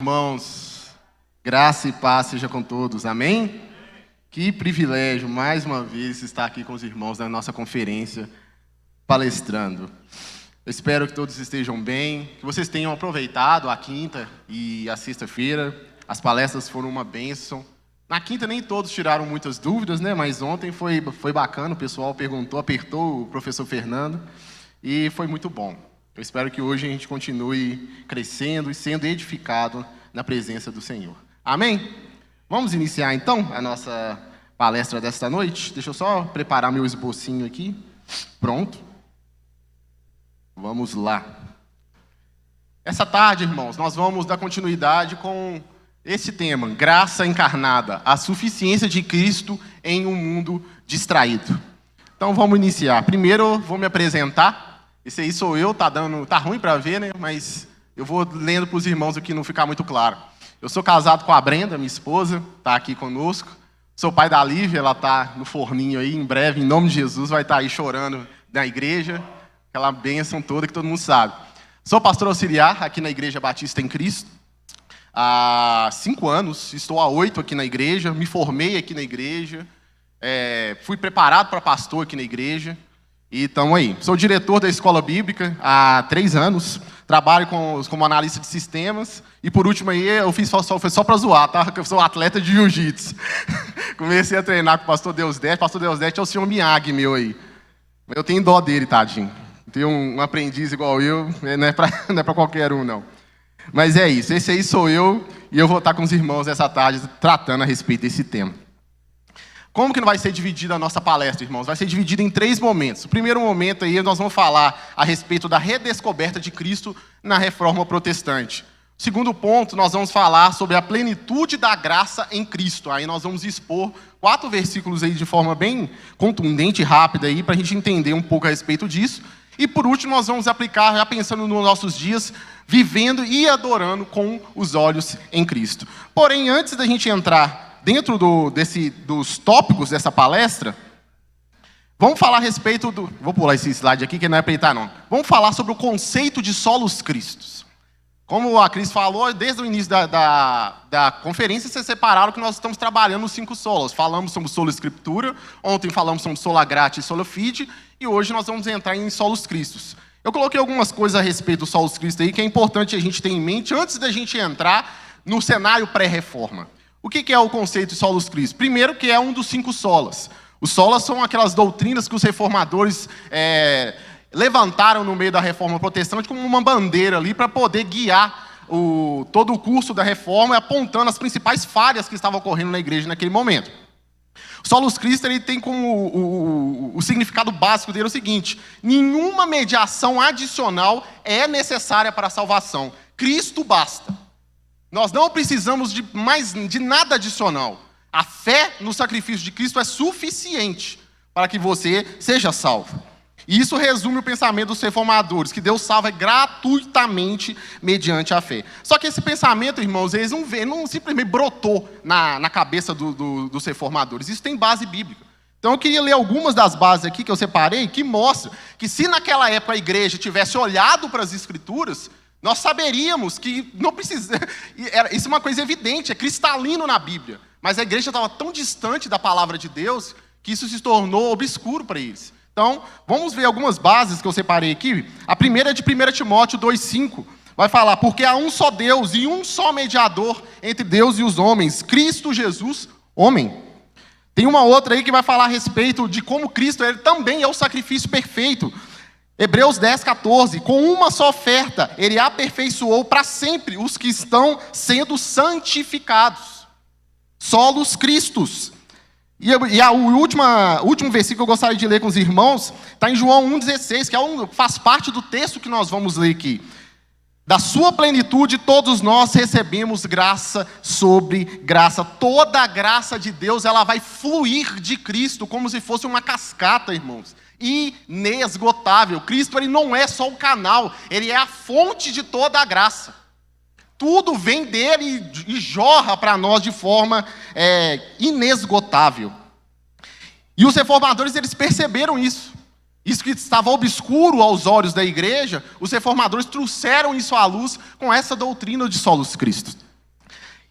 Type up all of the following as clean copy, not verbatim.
Irmãos, graça e paz seja com todos, amém? Que privilégio, mais uma vez, estar aqui com os irmãos na nossa conferência, palestrando. Eu espero que todos estejam bem, que vocês tenham aproveitado a quinta e a sexta-feira. As palestras foram uma bênção. Na quinta nem todos tiraram muitas dúvidas, né? Mas ontem foi bacana, o pessoal perguntou, apertou o professor Fernando e foi muito bom. Eu espero que hoje a gente continue crescendo e sendo edificado na presença do Senhor. Amém? Vamos iniciar então a nossa palestra desta noite? Deixa eu só preparar meu esbocinho aqui. Pronto. Vamos lá. Essa tarde, irmãos, nós vamos dar continuidade com esse tema, graça encarnada, a suficiência de Cristo em um mundo distraído. Então vamos iniciar. Primeiro vou me apresentar. Esse aí sou eu, tá ruim para ver, né? Mas eu vou lendo para os irmãos aqui não ficar muito claro. Eu sou casado com a Brenda, minha esposa, está aqui conosco. Sou pai da Lívia, ela está no forninho aí, em breve, em nome de Jesus, vai estar aí chorando na igreja. Aquela bênção toda que todo mundo sabe. Sou pastor auxiliar aqui na Igreja Batista em Cristo. Há 5 anos, estou há 8 aqui na igreja, me formei aqui na igreja, fui preparado para pastor aqui na igreja. E estamos aí. Sou diretor da escola bíblica há 3 anos. Trabalho como analista de sistemas. E por último aí, eu fiz só para zoar, tá? Porque eu sou atleta de jiu-jitsu. Comecei a treinar com o pastor Deusdete. Pastor Deusdete é o senhor Miyagi meu aí. Eu tenho dó dele, tadinho. Tem um aprendiz igual eu, não é para qualquer um, não. Mas é isso. Esse aí sou eu. E eu vou estar com os irmãos essa tarde tratando a respeito desse tema. Como que não vai ser dividida a nossa palestra, irmãos? Vai ser dividida em 3 momentos. O primeiro momento aí nós vamos falar a respeito da redescoberta de Cristo na Reforma Protestante. O segundo ponto, nós vamos falar sobre a plenitude da graça em Cristo. Aí nós vamos expor 4 versículos aí de forma bem contundente e rápida aí para a gente entender um pouco a respeito disso. E por último, nós vamos aplicar, já pensando nos nossos dias, vivendo e adorando com os olhos em Cristo. Porém, antes da gente entrar dentro dos tópicos dessa palestra, vamos falar a respeito do... Vou pular esse slide aqui, que não é para não. Vamos falar sobre o conceito de solos Cristos. Como a Cris falou, desde o início da conferência, vocês separaram que nós estamos trabalhando nos 5 solos. Falamos sobre sola escritura, ontem falamos sobre sola gratia e sola fide, e hoje nós vamos entrar em solos Cristos. Eu coloquei algumas coisas a respeito dos solos Cristos aí, que é importante a gente ter em mente antes da gente entrar no cenário pré-reforma. O que é o conceito de solos Cristos? Primeiro, que é um dos 5 solas. Os solas são aquelas doutrinas que os reformadores levantaram no meio da Reforma Protestante como uma bandeira ali para poder guiar todo o curso da Reforma, apontando as principais falhas que estavam ocorrendo na igreja naquele momento. O solos Christi ele tem como o significado básico dele o seguinte: nenhuma mediação adicional é necessária para a salvação. Cristo basta. Nós não precisamos de nada adicional. A fé no sacrifício de Cristo é suficiente para que você seja salvo. E isso resume o pensamento dos reformadores, que Deus salva gratuitamente mediante a fé. Só que esse pensamento, irmãos, eles não simplesmente brotou na cabeça dos reformadores. Isso tem base bíblica. Então eu queria ler algumas das bases aqui que eu separei, que mostram que se naquela época a igreja tivesse olhado para as Escrituras, nós saberíamos que não precisa... Isso é uma coisa evidente, é cristalino na Bíblia. Mas a igreja estava tão distante da palavra de Deus que isso se tornou obscuro para eles. Então, vamos ver algumas bases que eu separei aqui. A primeira é de 1 Timóteo 2,5. Vai falar, porque há um só Deus e um só mediador entre Deus e os homens, Cristo Jesus, homem. Tem uma outra aí que vai falar a respeito de como Cristo ele também é o sacrifício perfeito. Hebreus 10,14, com uma só oferta, ele aperfeiçoou para sempre os que estão sendo santificados. Solos Cristos. E o último versículo que eu gostaria de ler com os irmãos, está em João 1,16, que faz parte do texto que nós vamos ler aqui. Da sua plenitude, todos nós recebemos graça sobre graça. Toda a graça de Deus, ela vai fluir de Cristo, como se fosse uma cascata, irmãos. Inesgotável. Cristo ele não é só o canal, ele é a fonte de toda a graça. Tudo vem dele e jorra para nós de forma inesgotável. E os reformadores eles perceberam isso. Isso que estava obscuro aos olhos da igreja, os reformadores trouxeram isso à luz com essa doutrina de solos Cristos.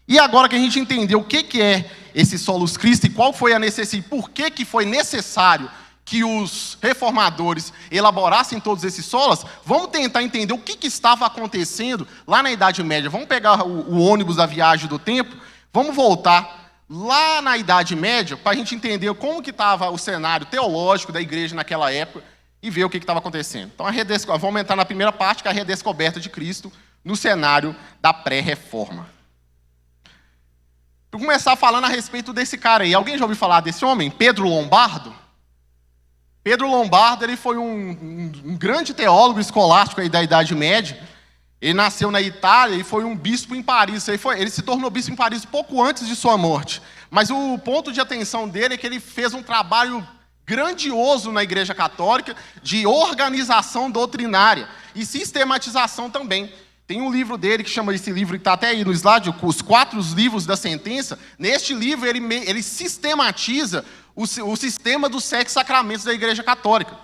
E agora que a gente entendeu o que é esse Solus Christi, qual foi a necessidade, por que foi necessário que os reformadores elaborassem todos esses solas, vamos tentar entender o que estava acontecendo lá na Idade Média. Vamos pegar o ônibus da viagem do tempo, vamos voltar lá na Idade Média para a gente entender como que estava o cenário teológico da igreja naquela época e ver o que estava acontecendo. Então, vamos entrar na primeira parte, que é a redescoberta de Cristo no cenário da pré-reforma. Vou começar falando a respeito desse cara aí. Alguém já ouviu falar desse homem? Pedro Lombardo? Pedro Lombardo, ele foi um grande teólogo escolástico aí da Idade Média. Ele nasceu na Itália e foi um bispo em Paris. Ele se tornou bispo em Paris pouco antes de sua morte. Mas o ponto de atenção dele é que ele fez um trabalho grandioso na Igreja Católica de organização doutrinária e sistematização também. Tem um livro dele que chama, esse livro que está até aí no slide, Os 4 Livros da Sentença. Neste livro ele sistematiza o sistema dos 7 sacramentos da Igreja Católica.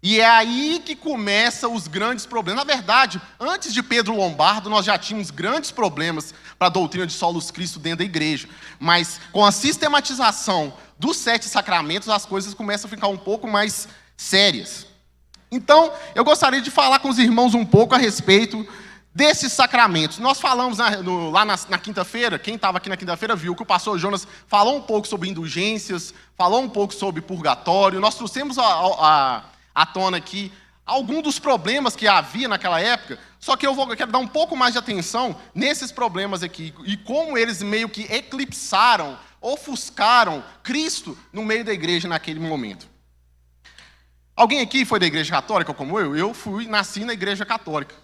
E é aí que começam os grandes problemas. Na verdade, antes de Pedro Lombardo, nós já tínhamos grandes problemas para a doutrina de Solus Christi dentro da igreja. Mas com a sistematização dos 7 sacramentos, as coisas começam a ficar um pouco mais sérias. Então, eu gostaria de falar com os irmãos um pouco a respeito desses sacramentos. Nós falamos lá na quinta-feira, quem estava aqui na quinta-feira viu que o pastor Jonas falou um pouco sobre indulgências, falou um pouco sobre purgatório. Nós trouxemos à tona aqui alguns dos problemas que havia naquela época, só que eu quero dar um pouco mais de atenção nesses problemas aqui e como eles meio que eclipsaram, ofuscaram Cristo no meio da igreja naquele momento. Alguém aqui foi da igreja católica como eu? Eu nasci na igreja católica.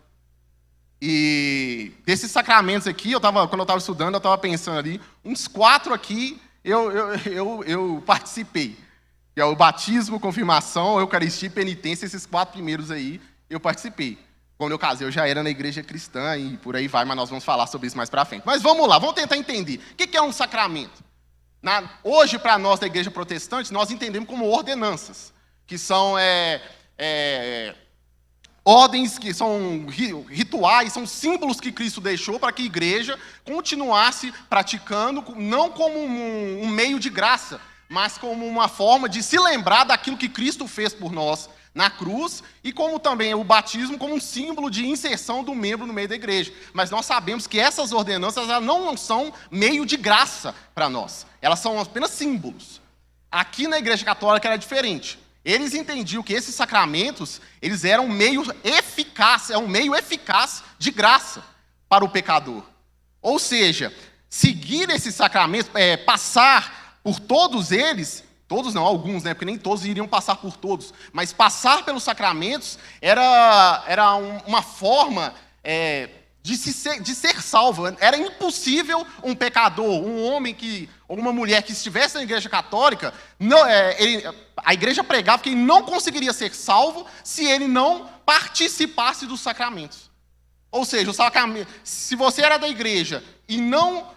E desses sacramentos aqui, quando eu estava estudando, eu estava pensando ali, uns 4 aqui eu participei. Que é o batismo, confirmação, eucaristia e penitência, esses 4 primeiros aí eu participei. Quando eu casei, eu já era na igreja cristã e por aí vai, mas nós vamos falar sobre isso mais para frente. Mas vamos lá, vamos tentar entender. O que é um sacramento? Hoje, para nós da igreja protestante, nós entendemos como ordenanças, que são ordens, que são rituais, são símbolos que Cristo deixou para que a igreja continuasse praticando, não como um meio de graça, mas como uma forma de se lembrar daquilo que Cristo fez por nós na cruz, e como também o batismo como um símbolo de inserção do membro no meio da igreja. Mas nós sabemos que essas ordenanças elas não são meio de graça para nós, elas são apenas símbolos. Aqui na igreja católica era diferente. Eles entendiam que esses sacramentos, eles eram um meio eficaz de graça para o pecador. Ou seja, seguir esses sacramentos, passar por todos eles, todos não, alguns, porque nem todos iriam passar por todos, mas passar pelos sacramentos era uma forma de ser salvo. Era impossível um pecador, um homem ou uma mulher que estivesse na igreja católica, a igreja pregava que ele não conseguiria ser salvo se ele não participasse dos sacramentos. Ou seja, se você era da igreja e não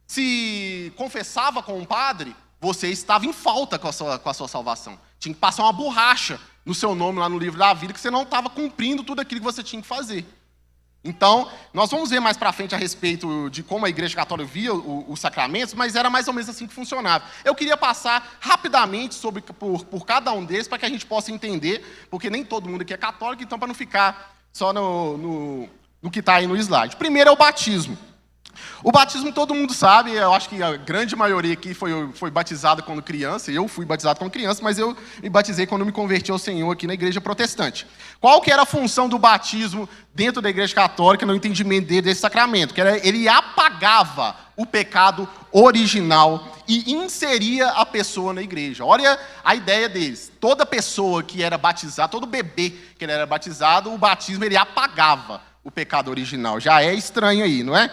se confessava com um padre, você estava em falta com a sua salvação. Tinha que passar uma borracha no seu nome lá no livro da vida, que você não estava cumprindo tudo aquilo que você tinha que fazer. Então, nós vamos ver mais para frente a respeito de como a igreja católica via os sacramentos, mas era mais ou menos assim que funcionava. Eu queria passar rapidamente por cada um deles, para que a gente possa entender, porque nem todo mundo aqui é católico, então para não ficar só no que está aí no slide. Primeiro é o batismo. O batismo todo mundo sabe, eu acho que a grande maioria aqui foi batizada quando criança, eu fui batizado quando criança, mas eu me batizei quando me converti ao Senhor aqui na igreja protestante. Qual que era a função do batismo dentro da igreja católica, no entendimento desse sacramento? Que ele apagava o pecado original e inseria a pessoa na igreja. Olha a ideia deles. Toda pessoa que era batizada, todo bebê que ele era batizado, o batismo ele apagava o pecado original. Já é estranho aí, não é?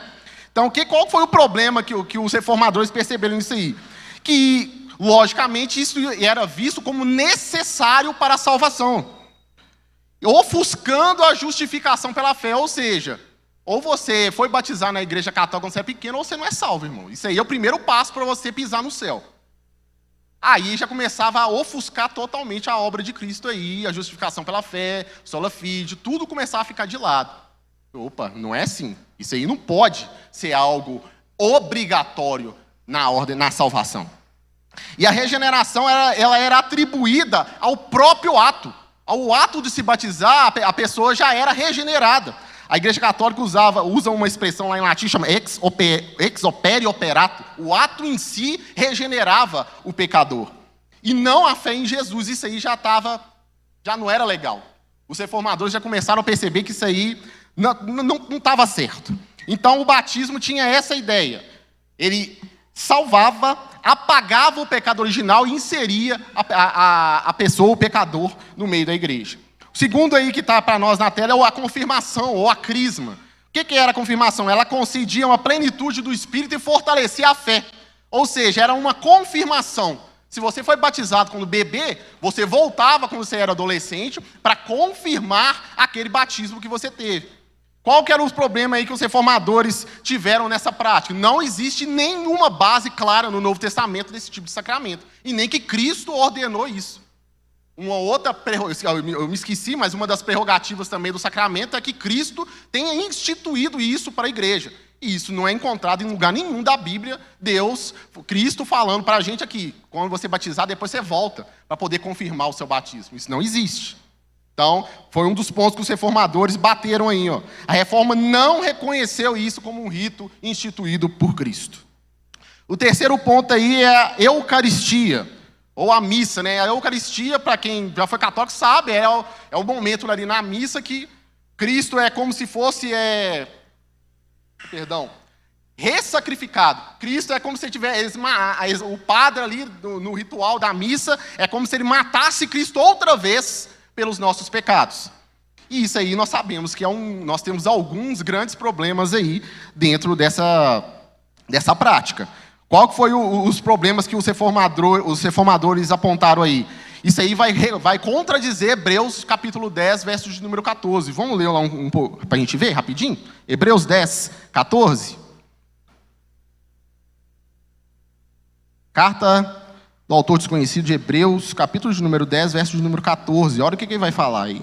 Então, qual foi o problema que os reformadores perceberam nisso aí? Que, logicamente, isso era visto como necessário para a salvação, ofuscando a justificação pela fé. Ou seja, ou você foi batizar na igreja católica quando você é pequeno, ou você não é salvo, irmão. Isso aí é o primeiro passo para você pisar no céu. Aí já começava a ofuscar totalmente a obra de Cristo aí, a justificação pela fé, sola fide, tudo começava a ficar de lado. Opa, não é assim. Isso aí não pode ser algo obrigatório na salvação. E a regeneração ela era atribuída ao próprio ato. Ao ato de se batizar, a pessoa já era regenerada. A Igreja Católica usa uma expressão lá em latim, chama ex opere operato. O ato em si regenerava o pecador. E não a fé em Jesus. Isso aí já não era legal. Os reformadores já começaram a perceber que isso aí não estava certo. Então o batismo tinha essa ideia. Ele salvava, apagava o pecado original e inseria a pessoa, o pecador, no meio da igreja. O segundo aí que está para nós na tela é a confirmação, ou a crisma. O que era a confirmação? Ela concedia uma plenitude do Espírito e fortalecia a fé. Ou seja, era uma confirmação. Se você foi batizado quando bebê, você voltava quando você era adolescente para confirmar aquele batismo que você teve. Qual que era os problemas aí que os reformadores tiveram nessa prática? Não existe nenhuma base clara no Novo Testamento desse tipo de sacramento. E nem que Cristo ordenou isso. Uma outra, eu me esqueci, mas uma das prerrogativas também do sacramento é que Cristo tenha instituído isso para a igreja. E isso não é encontrado em lugar nenhum da Bíblia, Cristo falando para a gente aqui, quando você batizar, depois você volta para poder confirmar o seu batismo. Isso não existe. Então, foi um dos pontos que os reformadores bateram aí. A reforma não reconheceu isso como um rito instituído por Cristo. O terceiro ponto aí é a Eucaristia, ou a missa, né? A Eucaristia, para quem já foi católico sabe, é o momento ali na missa que Cristo é como se fosse ressacrificado. Cristo é como se tivesse o padre ali no ritual da missa, é como se ele matasse Cristo outra vez pelos nossos pecados. E isso aí nós sabemos que nós temos alguns grandes problemas aí dentro dessa prática. Qual que foi os problemas que os reformadores apontaram aí? Isso aí vai contradizer Hebreus capítulo 10, verso de número 14. Vamos ler lá um pouco, para a gente ver rapidinho? Hebreus 10, 14. Carta do autor desconhecido de Hebreus, capítulo de número 10, verso de número 14. Olha o que ele vai falar aí.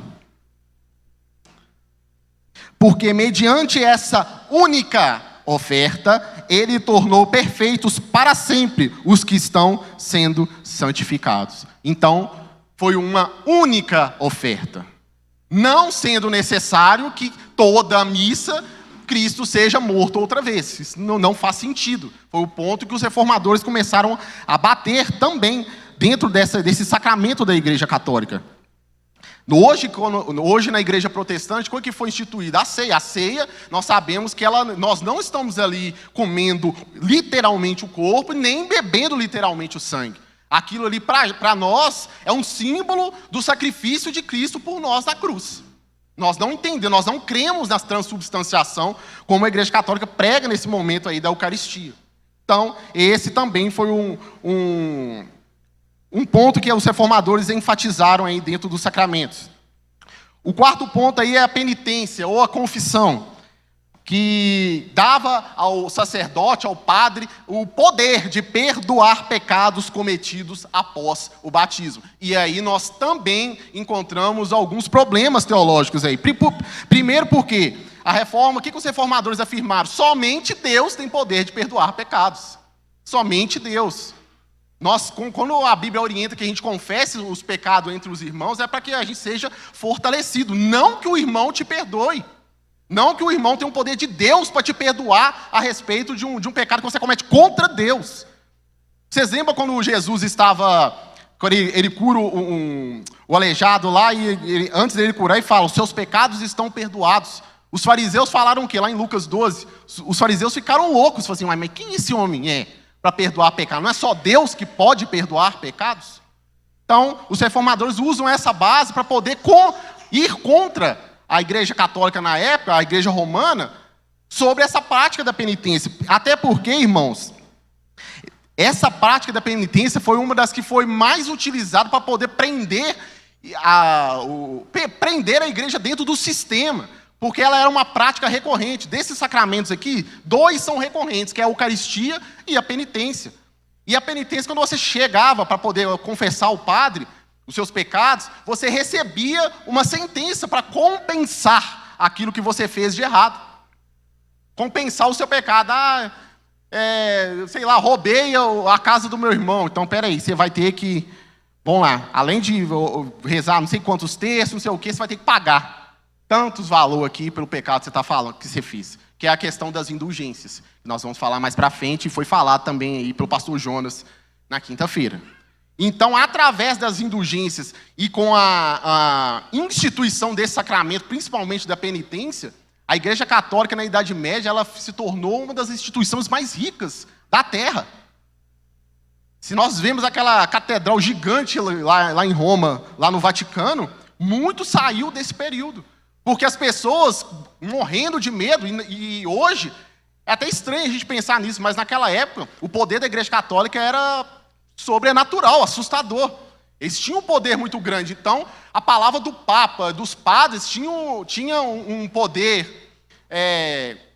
Porque mediante essa única oferta, ele tornou perfeitos para sempre os que estão sendo santificados. Então, foi uma única oferta. Não sendo necessário que toda a missa Cristo seja morto outra vez. Isso não faz sentido. Foi o ponto que os reformadores começaram a bater também dentro desse sacramento da Igreja Católica. Hoje na Igreja Protestante, qual que foi instituída? A ceia. A ceia, nós sabemos que nós não estamos ali comendo literalmente o corpo, nem bebendo literalmente o sangue. Aquilo ali, para nós, é um símbolo do sacrifício de Cristo por nós na cruz. Nós não entendemos, nós não cremos na transubstanciação, como a Igreja Católica prega nesse momento aí da Eucaristia. Então, esse também foi um ponto que os reformadores enfatizaram aí dentro dos sacramentos. O quarto ponto aí é a penitência, ou a confissão, que dava ao sacerdote, ao padre, o poder de perdoar pecados cometidos após o batismo. E aí nós também encontramos alguns problemas teológicos aí. Primeiro porque a reforma, o que os reformadores afirmaram? Somente Deus tem poder de perdoar pecados. Somente Deus. Quando a Bíblia orienta que a gente confesse os pecados entre os irmãos, é para que a gente seja fortalecido. Não que o irmão te perdoe. Não que o irmão tenha um poder de Deus para te perdoar a respeito de um pecado que você comete contra Deus. Vocês lembram quando Jesus quando ele cura o aleijado lá, e antes dele curar, ele fala, os seus pecados estão perdoados. Os fariseus falaram o quê? Lá em Lucas 12, os fariseus ficaram loucos, falaram assim, mas quem esse homem é para perdoar pecado? Não é só Deus que pode perdoar pecados? Então, os reformadores usam essa base para poder ir contra a Igreja Católica na época, a Igreja Romana, sobre essa prática da penitência. Até porque, irmãos, essa prática da penitência foi uma das que foi mais utilizada para poder prender a igreja dentro do sistema, porque ela era uma prática recorrente. Desses sacramentos aqui, 2 são recorrentes, que é a Eucaristia e a penitência. E a penitência, quando você chegava para poder confessar ao padre os seus pecados, você recebia uma sentença para compensar aquilo que você fez de errado. Compensar o seu pecado. sei lá, roubei a casa do meu irmão. Então, peraí, você vai ter que, vamos lá, além de rezar não sei quantos textos, não sei o quê, você vai ter que pagar tantos valor aqui pelo pecado que você está falando, que você fez. Que é a questão das indulgências. Nós vamos falar mais para frente, e foi falado também aí pelo pastor Jonas na quinta-feira. Então, através das indulgências e com a instituição desse sacramento, principalmente da penitência, a Igreja Católica, na Idade Média, ela se tornou uma das instituições mais ricas da Terra. Se nós vemos aquela catedral gigante lá em Roma, lá no Vaticano, muito saiu desse período. Porque as pessoas morrendo de medo, e hoje, é até estranho a gente pensar nisso, mas naquela época, o poder da Igreja Católica era sobrenatural, assustador. Eles tinham um poder muito grande. Então, a palavra do Papa, dos padres, tinha um poder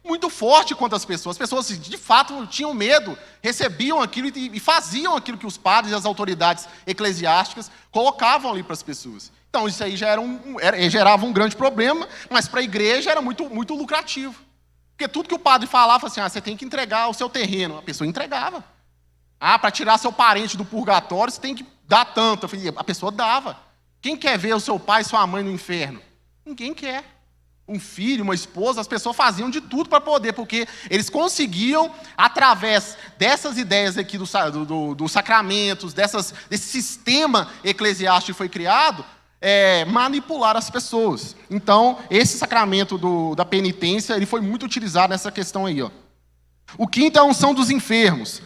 muito forte contra as pessoas. As pessoas, de fato, tinham medo, recebiam aquilo e faziam aquilo que os padres e as autoridades eclesiásticas colocavam ali para as pessoas. Então, isso aí gerava um grande problema, mas para a igreja era muito, muito lucrativo. Porque tudo que o padre falava, assim, você tem que entregar o seu terreno. A pessoa entregava. Para tirar seu parente do purgatório, você tem que dar tanto. Eu falei, a pessoa dava. Quem quer ver o seu pai e sua mãe no inferno? Ninguém quer. Um filho, uma esposa, as pessoas faziam de tudo para poder, porque eles conseguiam, através dessas ideias aqui dos sacramentos, desse sistema eclesiástico que foi criado, manipular as pessoas. Então, esse sacramento da penitência, ele foi muito utilizado nessa questão aí. Ó. O quinto é a unção dos enfermos.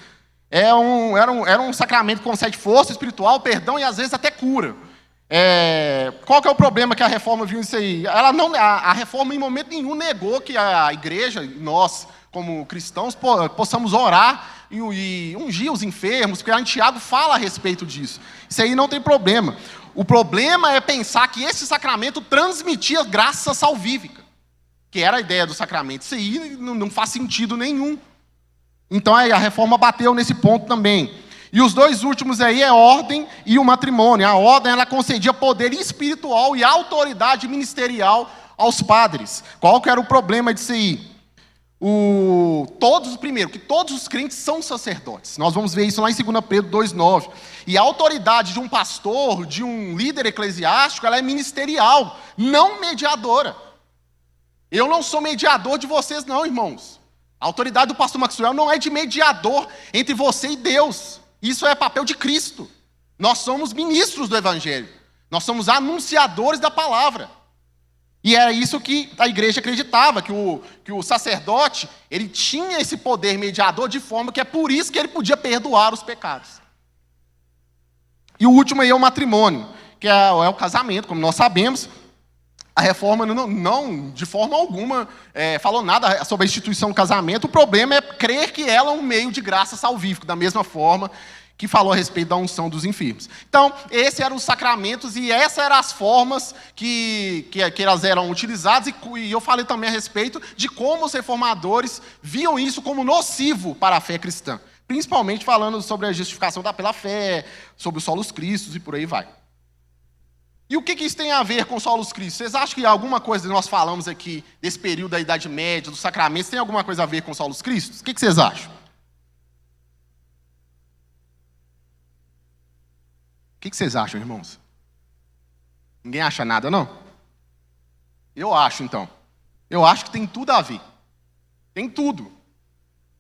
Era um sacramento que concede força espiritual, perdão e às vezes até cura. Qual que é o problema que a reforma viu isso aí? A reforma em momento nenhum negou que a igreja, nós como cristãos, possamos orar e ungir os enfermos, porque Tiago fala a respeito disso. Isso aí não tem problema. O problema é pensar que esse sacramento transmitia graça salvífica, que era a ideia do sacramento. Isso aí não faz sentido nenhum. Então a reforma bateu nesse ponto também. E os dois últimos aí é a ordem e o matrimônio. A ordem, ela concedia poder espiritual e autoridade ministerial aos padres. Qual que era o problema disso aí? Primeiro, que todos os crentes são sacerdotes. Nós vamos ver isso lá em 2 Pedro 2,9. E a autoridade de um pastor, de um líder eclesiástico, ela é ministerial, não mediadora. Eu não sou mediador de vocês não, irmãos. A autoridade do pastor Maxwell não é de mediador entre você e Deus. Isso é papel de Cristo. Nós somos ministros do Evangelho. Nós somos anunciadores da palavra. E era isso que a igreja acreditava, que o sacerdote, ele tinha esse poder mediador, de forma que é por isso que ele podia perdoar os pecados. E o último aí é o matrimônio, que é o casamento, como nós sabemos. A reforma não de forma alguma, falou nada sobre a instituição do casamento. O problema é crer que ela é um meio de graça salvífico, da mesma forma que falou a respeito da unção dos enfermos. Então, esses eram os sacramentos e essas eram as formas que elas eram utilizadas. E eu falei também a respeito de como os reformadores viam isso como nocivo para a fé cristã. Principalmente falando sobre a justificação pela fé, sobre os solos cristos e por aí vai. E o que isso tem a ver com solos cristos? Vocês acham que alguma coisa que nós falamos aqui, desse período da Idade Média, dos sacramentos, tem alguma coisa a ver com solos cristos? O que vocês acham? O que vocês acham, irmãos? Ninguém acha nada, não? Eu acho, então. Eu acho que tem tudo a ver. Tem tudo.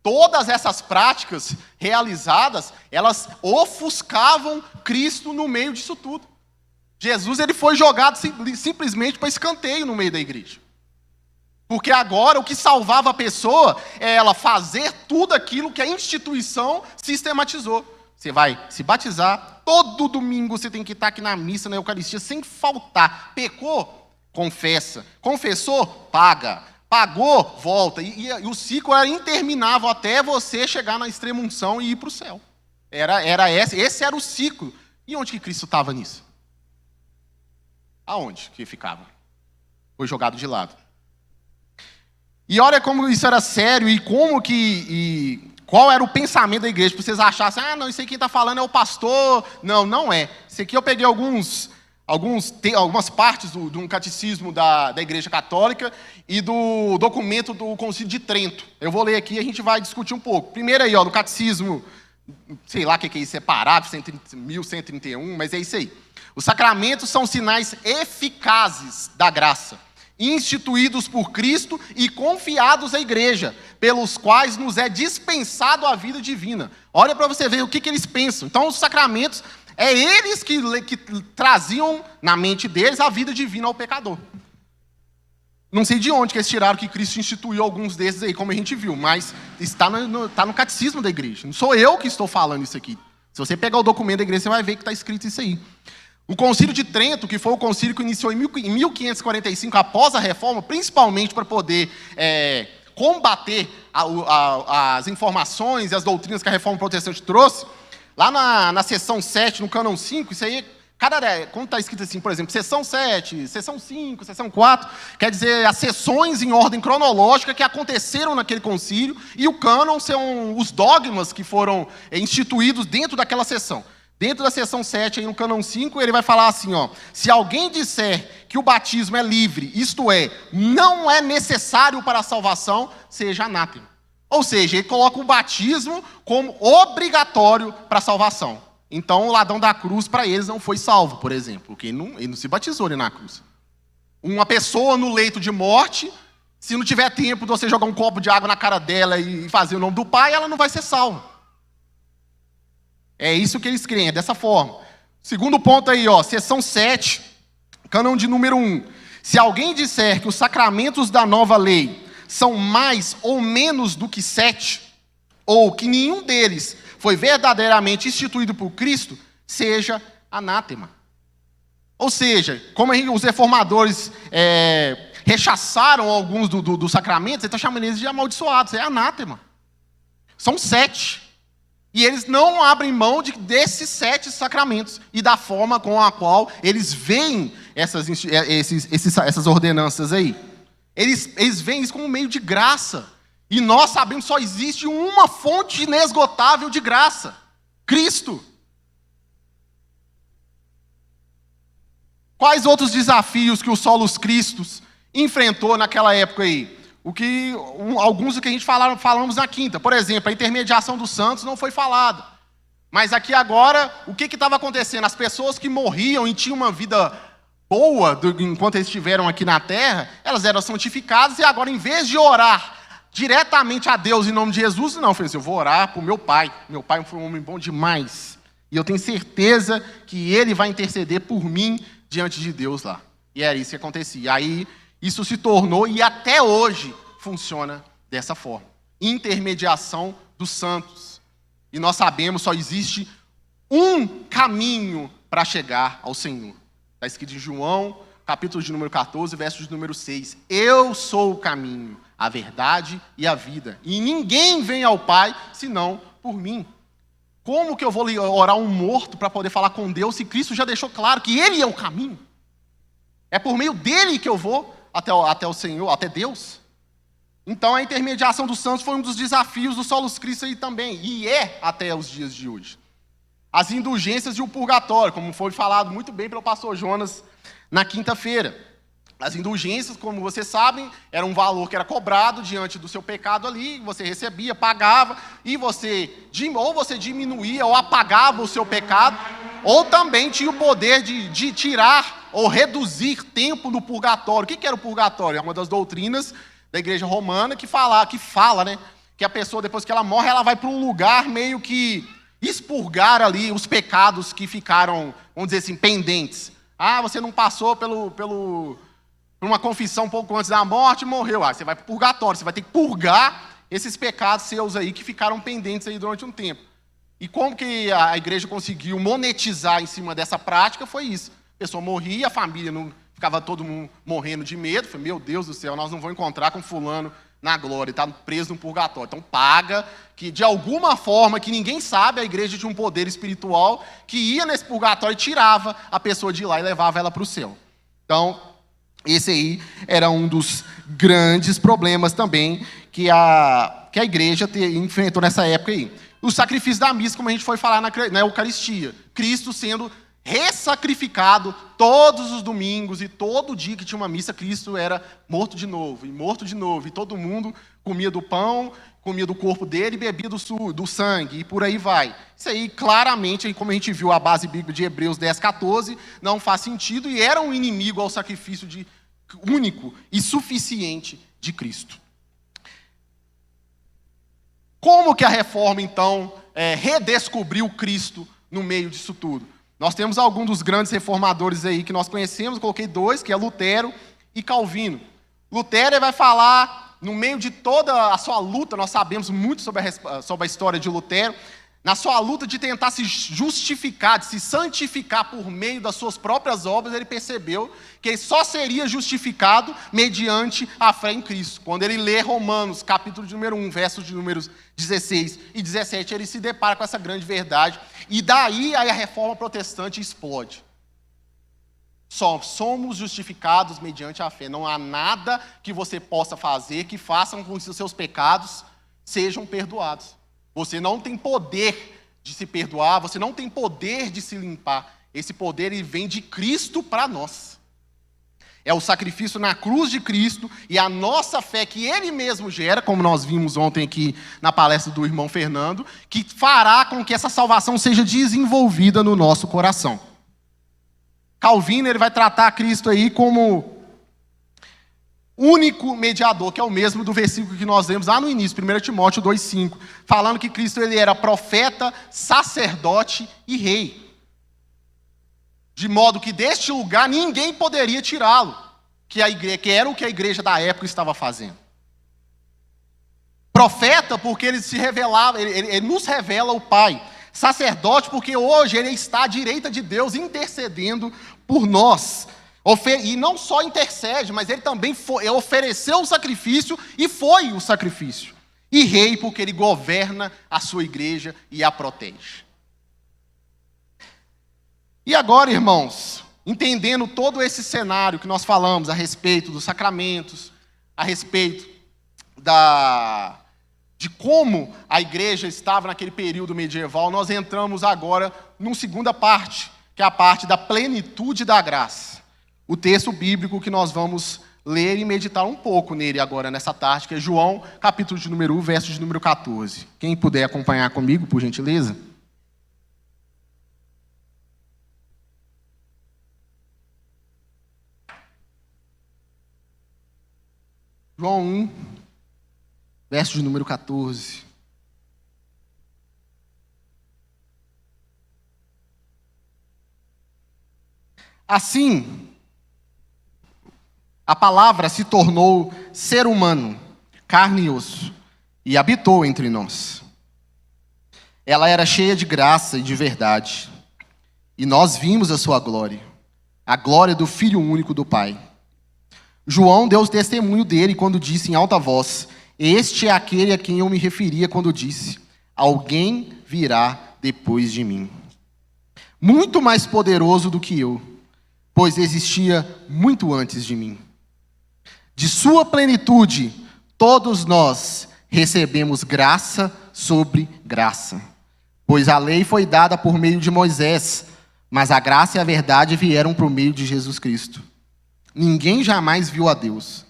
Todas essas práticas realizadas, elas ofuscavam Cristo no meio disso tudo. Jesus, ele foi jogado simplesmente para escanteio no meio da igreja. Porque agora o que salvava a pessoa é ela fazer tudo aquilo que a instituição sistematizou. Você vai se batizar, todo domingo você tem que estar aqui na missa, na Eucaristia, sem faltar. Pecou? Confessa. Confessou? Paga. Pagou? Volta. E o ciclo era interminável até você chegar na extrema-unção e ir para o céu. Esse era o ciclo. E onde que Cristo estava nisso? Aonde que ficava? Foi jogado de lado. E olha como isso era sério e como que... qual era o pensamento da igreja? Para vocês achassem, não, isso aí quem está falando é o pastor. Não, não é. Isso aqui eu peguei alguns algumas partes do catecismo da Igreja Católica e do documento do Concílio de Trento. Eu vou ler aqui e a gente vai discutir um pouco. Primeiro aí, no catecismo, sei lá o que é isso, é parágrafo 1131, mas é isso aí. Os sacramentos são sinais eficazes da graça, instituídos por Cristo e confiados à Igreja, pelos quais nos é dispensado a vida divina. Olha para você ver o que eles pensam. Então, os sacramentos, é eles que traziam na mente deles a vida divina ao pecador. Não sei de onde que eles tiraram que Cristo instituiu alguns desses aí, como a gente viu, mas está no catecismo da igreja. Não sou eu que estou falando isso aqui. Se você pegar o documento da igreja, você vai ver que está escrito isso aí. O Concílio de Trento, que foi o concílio que iniciou em 1545, após a reforma, principalmente para poder combater as informações e as doutrinas que a reforma protestante trouxe, lá na seção 7, no cânon 5, isso aí, quando está escrito assim, por exemplo, seção 7, seção 5, seção 4, quer dizer as sessões em ordem cronológica que aconteceram naquele concílio, e o cânon são os dogmas que foram instituídos dentro daquela sessão. Dentro da seção 7, aí no cânon 5, ele vai falar assim, se alguém disser que o batismo é livre, isto é, não é necessário para a salvação, seja anátema. Ou seja, ele coloca o batismo como obrigatório para a salvação. Então, o ladrão da cruz, para eles, não foi salvo, por exemplo, porque ele não se batizou ali na cruz. Uma pessoa no leito de morte, se não tiver tempo de você jogar um copo de água na cara dela e fazer o nome do Pai, ela não vai ser salva. É isso que eles creem, é dessa forma. Segundo ponto aí, seção 7, cânon de número 1. Se alguém disser que os sacramentos da nova lei são mais ou menos do que 7, ou que nenhum deles foi verdadeiramente instituído por Cristo, seja anátema. Ou seja, como os reformadores rechaçaram alguns dos sacramentos, eles estão chamando eles de amaldiçoados, é anátema. São 7. E eles não abrem mão desses 7 sacramentos e da forma com a qual eles veem essas ordenanças aí. Eles veem isso como um meio de graça. E nós sabemos que só existe uma fonte inesgotável de graça: Cristo. Quais outros desafios que o Solus Christus enfrentou naquela época aí? Alguns do que a gente falamos na quinta. Por exemplo, a intermediação dos santos não foi falada. Mas aqui agora, o que estava acontecendo? As pessoas que morriam e tinham uma vida boa enquanto eles estiveram aqui na terra, elas eram santificadas e agora, em vez de orar diretamente a Deus em nome de Jesus, não, eu vou orar para o meu pai. Meu pai foi um homem bom demais. E eu tenho certeza que ele vai interceder por mim diante de Deus lá. E era isso que acontecia. Aí isso se tornou, e até hoje funciona dessa forma. Intermediação dos santos. E nós sabemos, só existe um caminho para chegar ao Senhor. Está escrito em João, capítulo de número 14, verso de número 6. Eu sou o caminho, a verdade e a vida. E ninguém vem ao Pai, senão por mim. Como que eu vou orar um morto para poder falar com Deus, se Cristo já deixou claro que Ele é o caminho? É por meio dele que eu vou até o Senhor, até Deus. Então, a intermediação dos santos foi um dos desafios do Solus Christi aí também, e é até os dias de hoje. As indulgências e o purgatório, como foi falado muito bem pelo pastor Jonas na quinta-feira. As indulgências, como vocês sabem, era um valor que era cobrado diante do seu pecado ali, você recebia, pagava, e ou você diminuía ou apagava o seu pecado, ou também tinha o poder de tirar ou reduzir tempo no purgatório. O que era o purgatório? É uma das doutrinas da igreja romana que fala, né, que a pessoa, depois que ela morre, ela vai para um lugar meio que expurgar ali os pecados que ficaram, vamos dizer assim, pendentes. Você não passou por uma confissão um pouco antes da morte e morreu. Você vai para o purgatório, você vai ter que purgar esses pecados seus aí que ficaram pendentes aí durante um tempo. E como que a igreja conseguiu monetizar em cima dessa prática foi isso. A pessoa morria, a família não ficava todo mundo morrendo de medo. Foi, meu Deus do céu, nós não vamos encontrar com fulano na glória, está preso no purgatório. Então paga, que de alguma forma, que ninguém sabe, a igreja tinha um poder espiritual que ia nesse purgatório e tirava a pessoa de lá e levava ela para o céu. Então, esse aí era um dos grandes problemas também que a igreja enfrentou nessa época aí. O sacrifício da missa, como a gente foi falar na Eucaristia. Cristo sendo ressacrificado todos os domingos, e todo dia que tinha uma missa, Cristo era morto de novo, e todo mundo comia do pão, comia do corpo dele e bebia do sangue, e por aí vai. Isso aí, claramente, como a gente viu a base bíblica de Hebreus 10, 14, não faz sentido, e era um inimigo ao sacrifício único e suficiente de Cristo. Como que a reforma, então, redescobriu Cristo no meio disso tudo? Nós temos alguns dos grandes reformadores aí que nós conhecemos, coloquei dois, que é Lutero e Calvino. Lutero vai falar, no meio de toda a sua luta, nós sabemos muito sobre a história de Lutero, na sua luta de tentar se justificar, de se santificar por meio das suas próprias obras, ele percebeu que ele só seria justificado mediante a fé em Cristo. Quando ele lê Romanos, capítulo de número 1, versos de números 16 e 17, ele se depara com essa grande verdade, e daí a reforma protestante explode. Só somos justificados mediante a fé. Não há nada que você possa fazer que façam com que os seus pecados sejam perdoados. Você não tem poder de se perdoar, você não tem poder de se limpar. Esse poder ele vem de Cristo para nós. É o sacrifício na cruz de Cristo e a nossa fé que Ele mesmo gera, como nós vimos ontem aqui na palestra do irmão Fernando, que fará com que essa salvação seja desenvolvida no nosso coração. Calvino ele vai tratar Cristo aí como único mediador, que é o mesmo do versículo que nós lemos lá no início, 1 Timóteo 2,5, falando que Cristo ele era profeta, sacerdote e rei. De modo que deste lugar ninguém poderia tirá-lo, que era o que a igreja da época estava fazendo. Profeta, porque ele se revelava, ele nos revela o Pai. Sacerdote, porque hoje ele está à direita de Deus, intercedendo por nós. E não só intercede, mas ele também ofereceu o sacrifício e foi o sacrifício. E rei, porque ele governa a sua igreja e a protege. E agora, irmãos, entendendo todo esse cenário que nós falamos a respeito dos sacramentos, a respeito de como a igreja estava naquele período medieval, nós entramos agora numa segunda parte, que é a parte da plenitude da graça. O texto bíblico que nós vamos ler e meditar um pouco nele agora, nessa tarde, que é João, capítulo de número 1, verso de número 14. Quem puder acompanhar comigo, por gentileza. João 1, verso de número 14. Assim, a palavra se tornou ser humano, carne e osso, e habitou entre nós. Ela era cheia de graça e de verdade, e nós vimos a sua glória, a glória do Filho único do Pai. João deu testemunho dele quando disse em alta voz: este é aquele a quem eu me referia quando disse: alguém virá depois de mim, muito mais poderoso do que eu, pois existia muito antes de mim. De sua plenitude, todos nós recebemos graça sobre graça. Pois a lei foi dada por meio de Moisés, mas a graça e a verdade vieram por meio de Jesus Cristo. Ninguém jamais viu a Deus,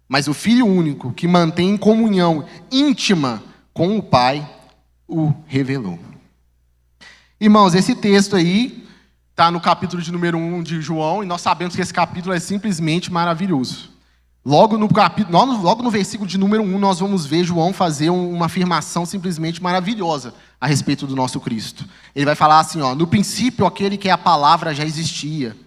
mas o Filho único, que mantém comunhão íntima com o Pai, o revelou. Irmãos, esse texto aí está no capítulo de número 1 de João, e nós sabemos que esse capítulo é simplesmente maravilhoso. Logo no versículo de número 1, nós vamos ver João fazer uma afirmação simplesmente maravilhosa a respeito do nosso Cristo. Ele vai falar assim, no princípio aquele que é a palavra já existia,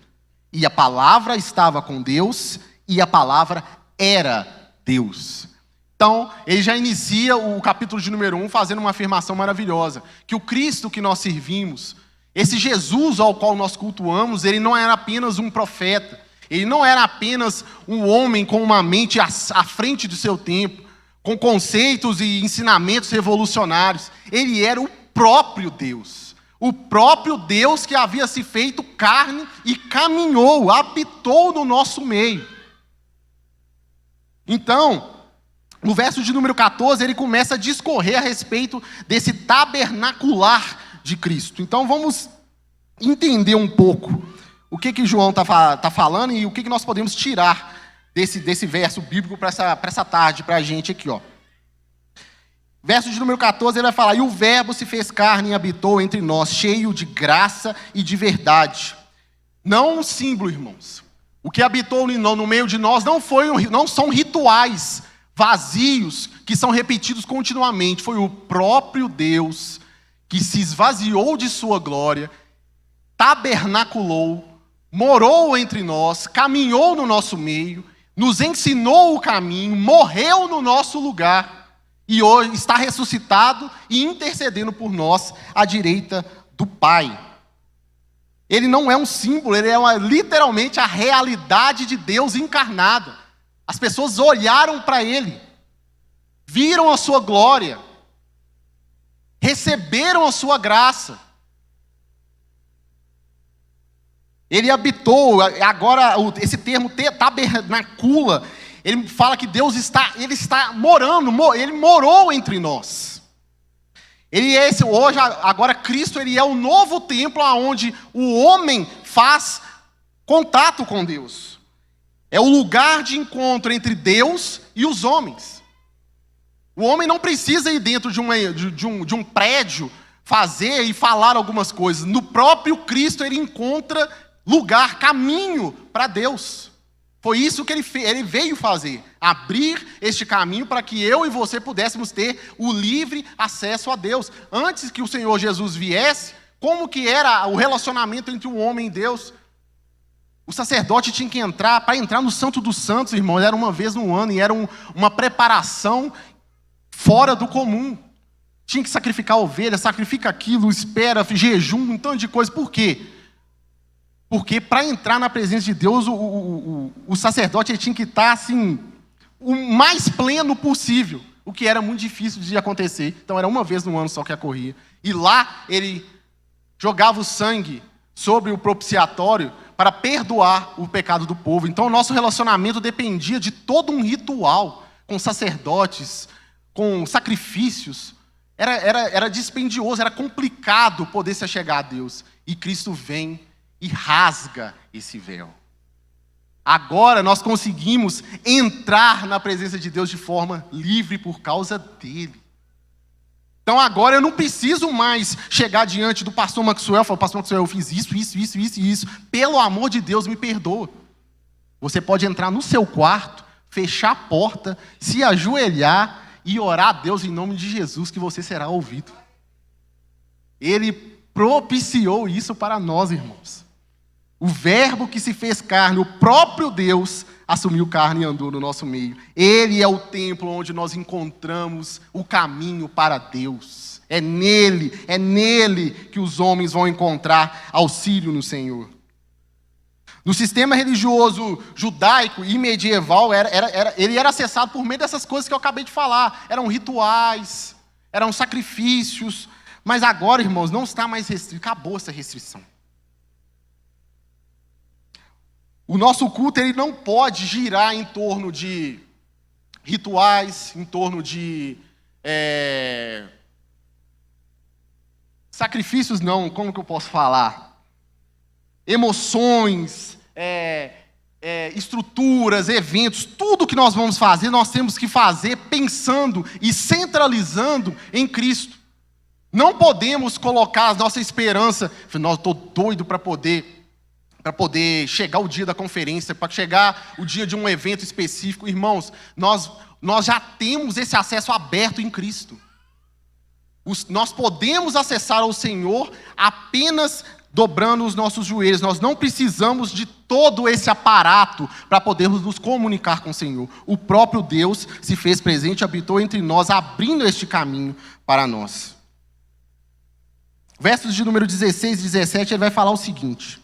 e a palavra estava com Deus, e a palavra era Deus. Então, ele já inicia o capítulo de número 1 fazendo uma afirmação maravilhosa, que o Cristo que nós servimos, esse Jesus ao qual nós cultuamos, ele não era apenas um profeta, ele não era apenas um homem com uma mente à frente do seu tempo, com conceitos e ensinamentos revolucionários. Ele era o próprio Deus. O próprio Deus que havia se feito carne e caminhou, habitou no nosso meio. Então, no verso de número 14, ele começa a discorrer a respeito desse tabernacular de Cristo. Então, vamos entender um pouco o que João está falando e o que nós podemos tirar desse verso bíblico para essa tarde, para a gente aqui, ó. Verso de número 14, ele vai falar: e o verbo se fez carne e habitou entre nós, cheio de graça e de verdade. Não um símbolo, irmãos. O que habitou no meio de nós não são rituais vazios que são repetidos continuamente. Foi o próprio Deus que se esvaziou de sua glória, tabernaculou, morou entre nós, caminhou no nosso meio, nos ensinou o caminho, morreu no nosso lugar e hoje está ressuscitado e intercedendo por nós à direita do Pai. Ele não é um símbolo, ele é literalmente a realidade de Deus encarnada. As pessoas olharam para ele, viram a sua glória, receberam a sua graça. Ele habitou, agora esse termo tabernacula, ele fala que Deus está morando, ele morou entre nós. Agora Cristo, ele é o novo templo onde o homem faz contato com Deus. É o lugar de encontro entre Deus e os homens. O homem não precisa ir dentro de um prédio, fazer e falar algumas coisas. No próprio Cristo ele encontra lugar, caminho para Deus. Foi isso que ele veio fazer, abrir este caminho para que eu e você pudéssemos ter o livre acesso a Deus. Antes que o Senhor Jesus viesse, como que era o relacionamento entre o homem e Deus? O sacerdote tinha que entrar, para entrar no Santo dos Santos, irmão, era uma vez no ano, e era uma preparação fora do comum. Tinha que sacrificar ovelha, sacrifica aquilo, espera, jejum, um tanto de coisa. Por quê? Porque para entrar na presença de Deus, o sacerdote ele tinha que estar assim, o mais pleno possível, o que era muito difícil de acontecer. Então era uma vez no ano só que ocorria. E lá ele jogava o sangue sobre o propiciatório para perdoar o pecado do povo. Então o nosso relacionamento dependia de todo um ritual, com sacerdotes, com sacrifícios. Era dispendioso, era complicado poder se achegar a Deus. E Cristo vem e rasga esse véu. Agora nós conseguimos entrar na presença de Deus de forma livre por causa dele. Então agora eu não preciso mais chegar diante do pastor Maxwell e falar: pastor Maxwell, eu fiz isso. Pelo amor de Deus, me perdoa. Você pode entrar no seu quarto, fechar a porta, se ajoelhar e orar a Deus em nome de Jesus, que você será ouvido. Ele propiciou isso para nós, irmãos. O verbo que se fez carne, o próprio Deus, assumiu carne e andou no nosso meio. Ele é o templo onde nós encontramos o caminho para Deus. É nele que os homens vão encontrar auxílio no Senhor. No sistema religioso judaico e medieval, ele era acessado por meio dessas coisas que eu acabei de falar. Eram rituais, eram sacrifícios. Mas agora, irmãos, não está mais restrito. Acabou essa restrição. O nosso culto ele não pode girar em torno de rituais, em torno de sacrifícios, não, como que eu posso falar? Emoções, estruturas, eventos, tudo que nós vamos fazer, nós temos que fazer pensando e centralizando em Cristo. Não podemos colocar a nossa esperança, eu estou doido para poder chegar o dia da conferência, para chegar o dia de um evento específico. Irmãos, nós já temos esse acesso aberto em Cristo. Nós podemos acessar ao Senhor apenas dobrando os nossos joelhos. Nós não precisamos de todo esse aparato para podermos nos comunicar com o Senhor. O próprio Deus se fez presente, habitou entre nós, abrindo este caminho para nós. Versos de número 16 e 17, ele vai falar o seguinte: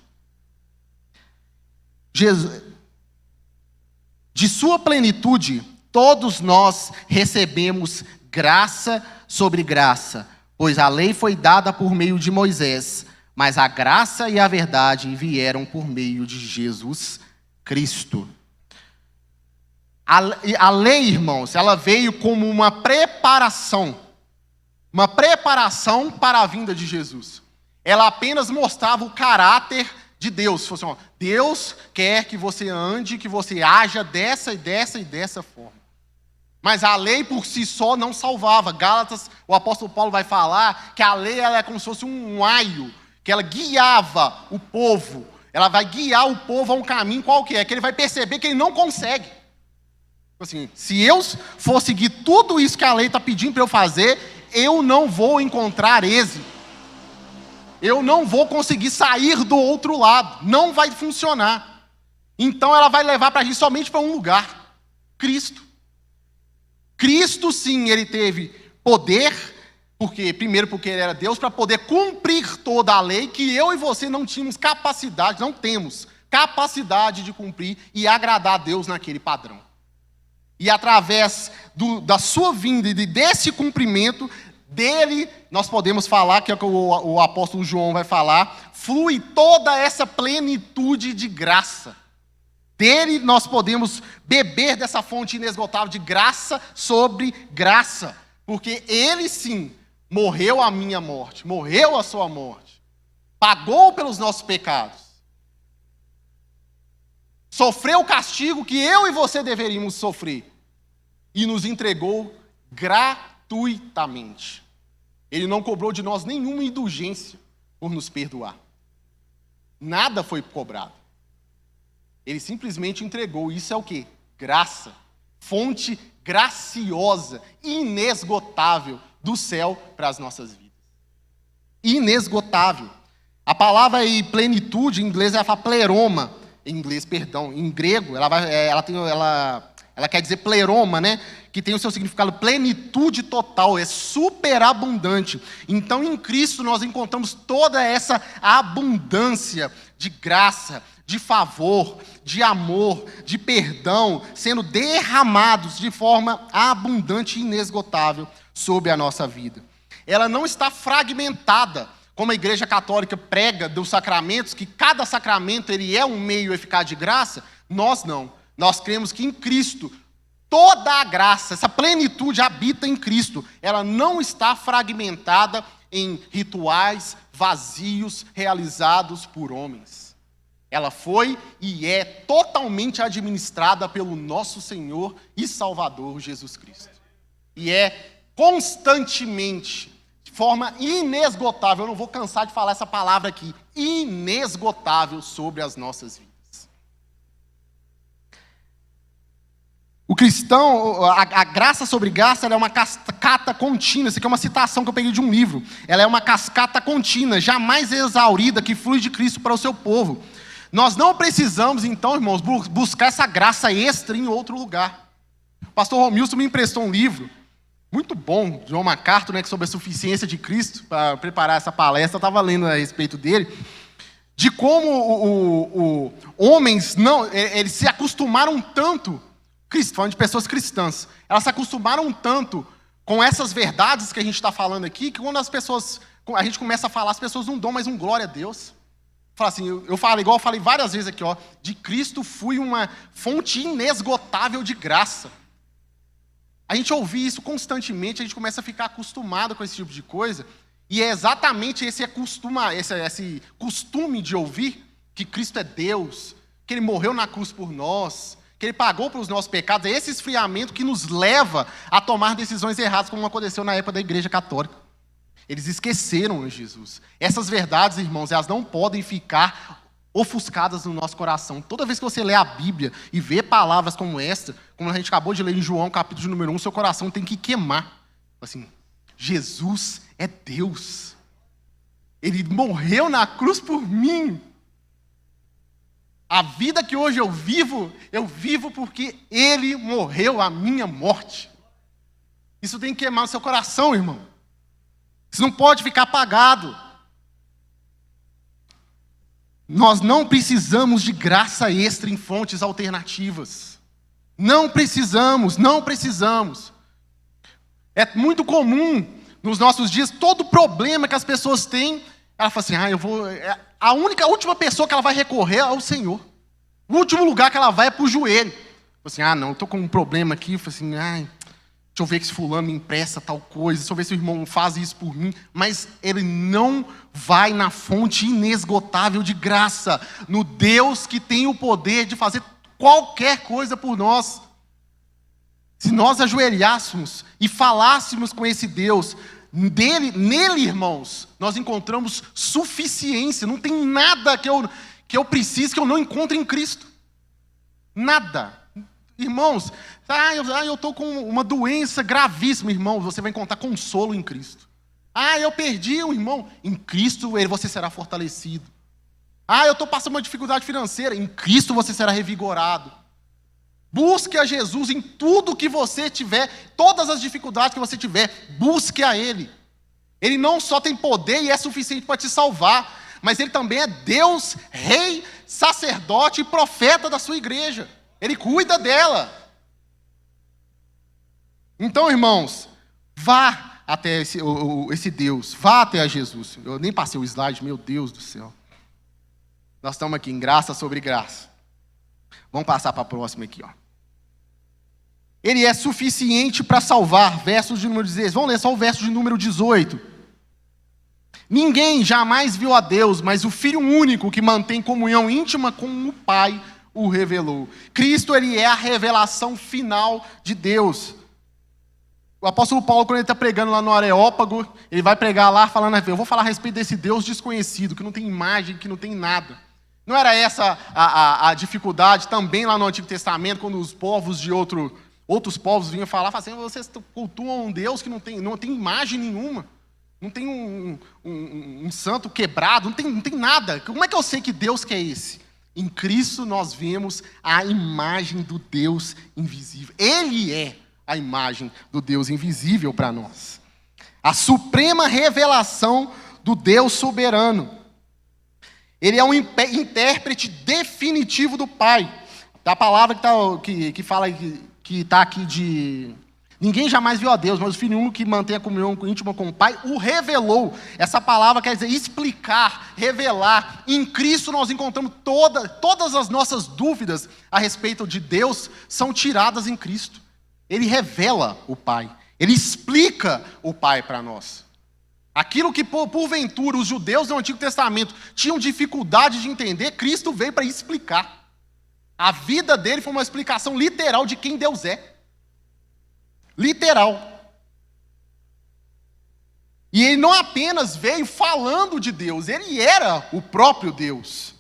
de sua plenitude, todos nós recebemos graça sobre graça, pois a lei foi dada por meio de Moisés, mas a graça e a verdade vieram por meio de Jesus Cristo. A lei, irmãos, ela veio como uma preparação para a vinda de Jesus. Ela apenas mostrava o caráter de Deus. Assim, ó, Deus quer que você ande, que você haja dessa e dessa e dessa forma. Mas a lei por si só não salvava. Gálatas, o apóstolo Paulo vai falar que a lei ela é como se fosse um aio, que ela guiava o povo. Ela vai guiar o povo a um caminho qual que é, que ele vai perceber que ele não consegue. Assim, se eu for seguir tudo isso que a lei está pedindo para eu fazer, eu não vou encontrar êxito. Eu não vou conseguir sair do outro lado. Não vai funcionar. Então ela vai levar para a gente somente para um lugar. Cristo. Cristo, sim, ele teve poder, primeiro porque ele era Deus, para poder cumprir toda a lei que eu e você não tínhamos capacidade, não temos capacidade de cumprir e agradar a Deus naquele padrão. E através da sua vinda e desse cumprimento dele, nós podemos falar, que é o que o apóstolo João vai falar, flui toda essa plenitude de graça. Dele nós podemos beber dessa fonte inesgotável de graça sobre graça. Porque ele sim morreu a minha morte, morreu a sua morte. Pagou pelos nossos pecados. Sofreu o castigo que eu e você deveríamos sofrer. E nos entregou gratuitamente. Ele não cobrou de nós nenhuma indulgência por nos perdoar. Nada foi cobrado. Ele simplesmente entregou. Isso é o quê? Graça. Fonte graciosa, inesgotável do céu para as nossas vidas. Inesgotável. A palavra aí, plenitude, em inglês ela fala pleroma. Em grego, ela quer dizer pleroma, né? Que tem o seu significado plenitude total, é superabundante. Então, em Cristo, nós encontramos toda essa abundância de graça, de favor, de amor, de perdão, sendo derramados de forma abundante e inesgotável sobre a nossa vida. Ela não está fragmentada, como a Igreja Católica prega dos sacramentos, que cada sacramento ele é um meio eficaz de graça. Nós não. Nós cremos que em Cristo, toda a graça, essa plenitude habita em Cristo. Ela não está fragmentada em rituais vazios realizados por homens. Ela foi e é totalmente administrada pelo nosso Senhor e Salvador Jesus Cristo. E é constantemente, de forma inesgotável, eu não vou cansar de falar essa palavra aqui, inesgotável sobre as nossas vidas. O cristão, a graça sobre graça, ela é uma cascata contínua. Isso aqui é uma citação que eu peguei de um livro. Ela é uma cascata contínua, jamais exaurida, que flui de Cristo para o seu povo. Nós não precisamos, então, irmãos, buscar essa graça extra em outro lugar. O pastor Romilson me emprestou um livro, muito bom, John MacArthur, né, sobre a suficiência de Cristo, para preparar essa palestra. Eu estava lendo a respeito dele, de como homens, eles se acostumaram tanto, falando de pessoas cristãs, elas se acostumaram tanto com essas verdades que a gente está falando aqui, que quando a gente começa a falar, as pessoas não dão mais um glória a Deus. Fala assim, eu falo igual eu falei várias vezes aqui, ó, de Cristo fui uma fonte inesgotável de graça. A gente ouve isso constantemente, a gente começa a ficar acostumado com esse tipo de coisa, e é exatamente esse costume de ouvir que Cristo é Deus, que Ele morreu na cruz por nós, que Ele pagou pelos nossos pecados, é esse esfriamento que nos leva a tomar decisões erradas, como aconteceu na época da Igreja Católica. Eles esqueceram Jesus. Essas verdades, irmãos, elas não podem ficar ofuscadas no nosso coração. Toda vez que você lê a Bíblia e vê palavras como esta, como a gente acabou de ler em João, capítulo número 1, seu coração tem que queimar. Assim, Jesus é Deus. Ele morreu na cruz por mim. A vida que hoje eu vivo porque Ele morreu a minha morte. Isso tem que queimar no seu coração, irmão. Isso não pode ficar apagado. Nós não precisamos de graça extra em fontes alternativas. Não precisamos. É muito comum nos nossos dias, todo problema que as pessoas têm, ela fala assim, a última pessoa que ela vai recorrer é o Senhor. O último lugar que ela vai é para o joelho. Assim, não, eu estou com um problema aqui, assim, Deixa eu ver se fulano me empresta tal coisa, deixa eu ver se o irmão faz isso por mim. Mas ele não vai na fonte inesgotável de graça, no Deus que tem o poder de fazer qualquer coisa por nós. Se nós ajoelhássemos e falássemos com esse Deus, nele, irmãos, nós encontramos suficiência. Não tem nada que eu precise que eu não encontre em Cristo. Nada. Irmãos, eu estou com uma doença gravíssima, irmão. Você vai encontrar consolo em Cristo. Eu perdi um irmão. Em Cristo você será fortalecido. Eu estou passando uma dificuldade financeira. Em Cristo você será revigorado. Busque a Jesus em tudo que você tiver, todas as dificuldades que você tiver, busque a Ele. Ele não só tem poder e é suficiente para te salvar, mas Ele também é Deus, Rei, sacerdote e profeta da sua igreja. Ele cuida dela. Então, irmãos, vá até esse Deus, vá até a Jesus. Eu nem passei o slide, meu Deus do céu. Nós estamos aqui em graça sobre graça. Vamos passar para a próxima aqui, ó. Ele é suficiente para salvar, versos de número 16. Vamos ler só o verso de número 18. Ninguém jamais viu a Deus, mas o Filho único que mantém comunhão íntima com o Pai o revelou. Cristo, ele é a revelação final de Deus. O apóstolo Paulo, quando ele está pregando lá no Areópago, ele vai pregar lá falando, eu vou falar a respeito desse Deus desconhecido, que não tem imagem, que não tem nada. Não era essa a dificuldade também lá no Antigo Testamento, quando os povos de outros povos vinham falar assim, vocês cultuam um Deus que não tem imagem nenhuma, não tem um santo quebrado, não tem nada. Como é que eu sei que Deus que é esse? Em Cristo nós vemos a imagem do Deus invisível. Ele é a imagem do Deus invisível para nós. A suprema revelação do Deus soberano. Ele é um intérprete definitivo do Pai. Da palavra que fala que está aqui de... Ninguém jamais viu a Deus, mas o Filho único que mantém a comunhão íntima com o Pai o revelou. Essa palavra quer dizer explicar, revelar. Em Cristo nós encontramos todas as nossas dúvidas a respeito de Deus são tiradas em Cristo. Ele revela o Pai. Ele explica o Pai para nós. Aquilo que, porventura, os judeus do Antigo Testamento tinham dificuldade de entender, Cristo veio para explicar. A vida dele foi uma explicação literal de quem Deus é. Literal. E ele não apenas veio falando de Deus, ele era o próprio Deus.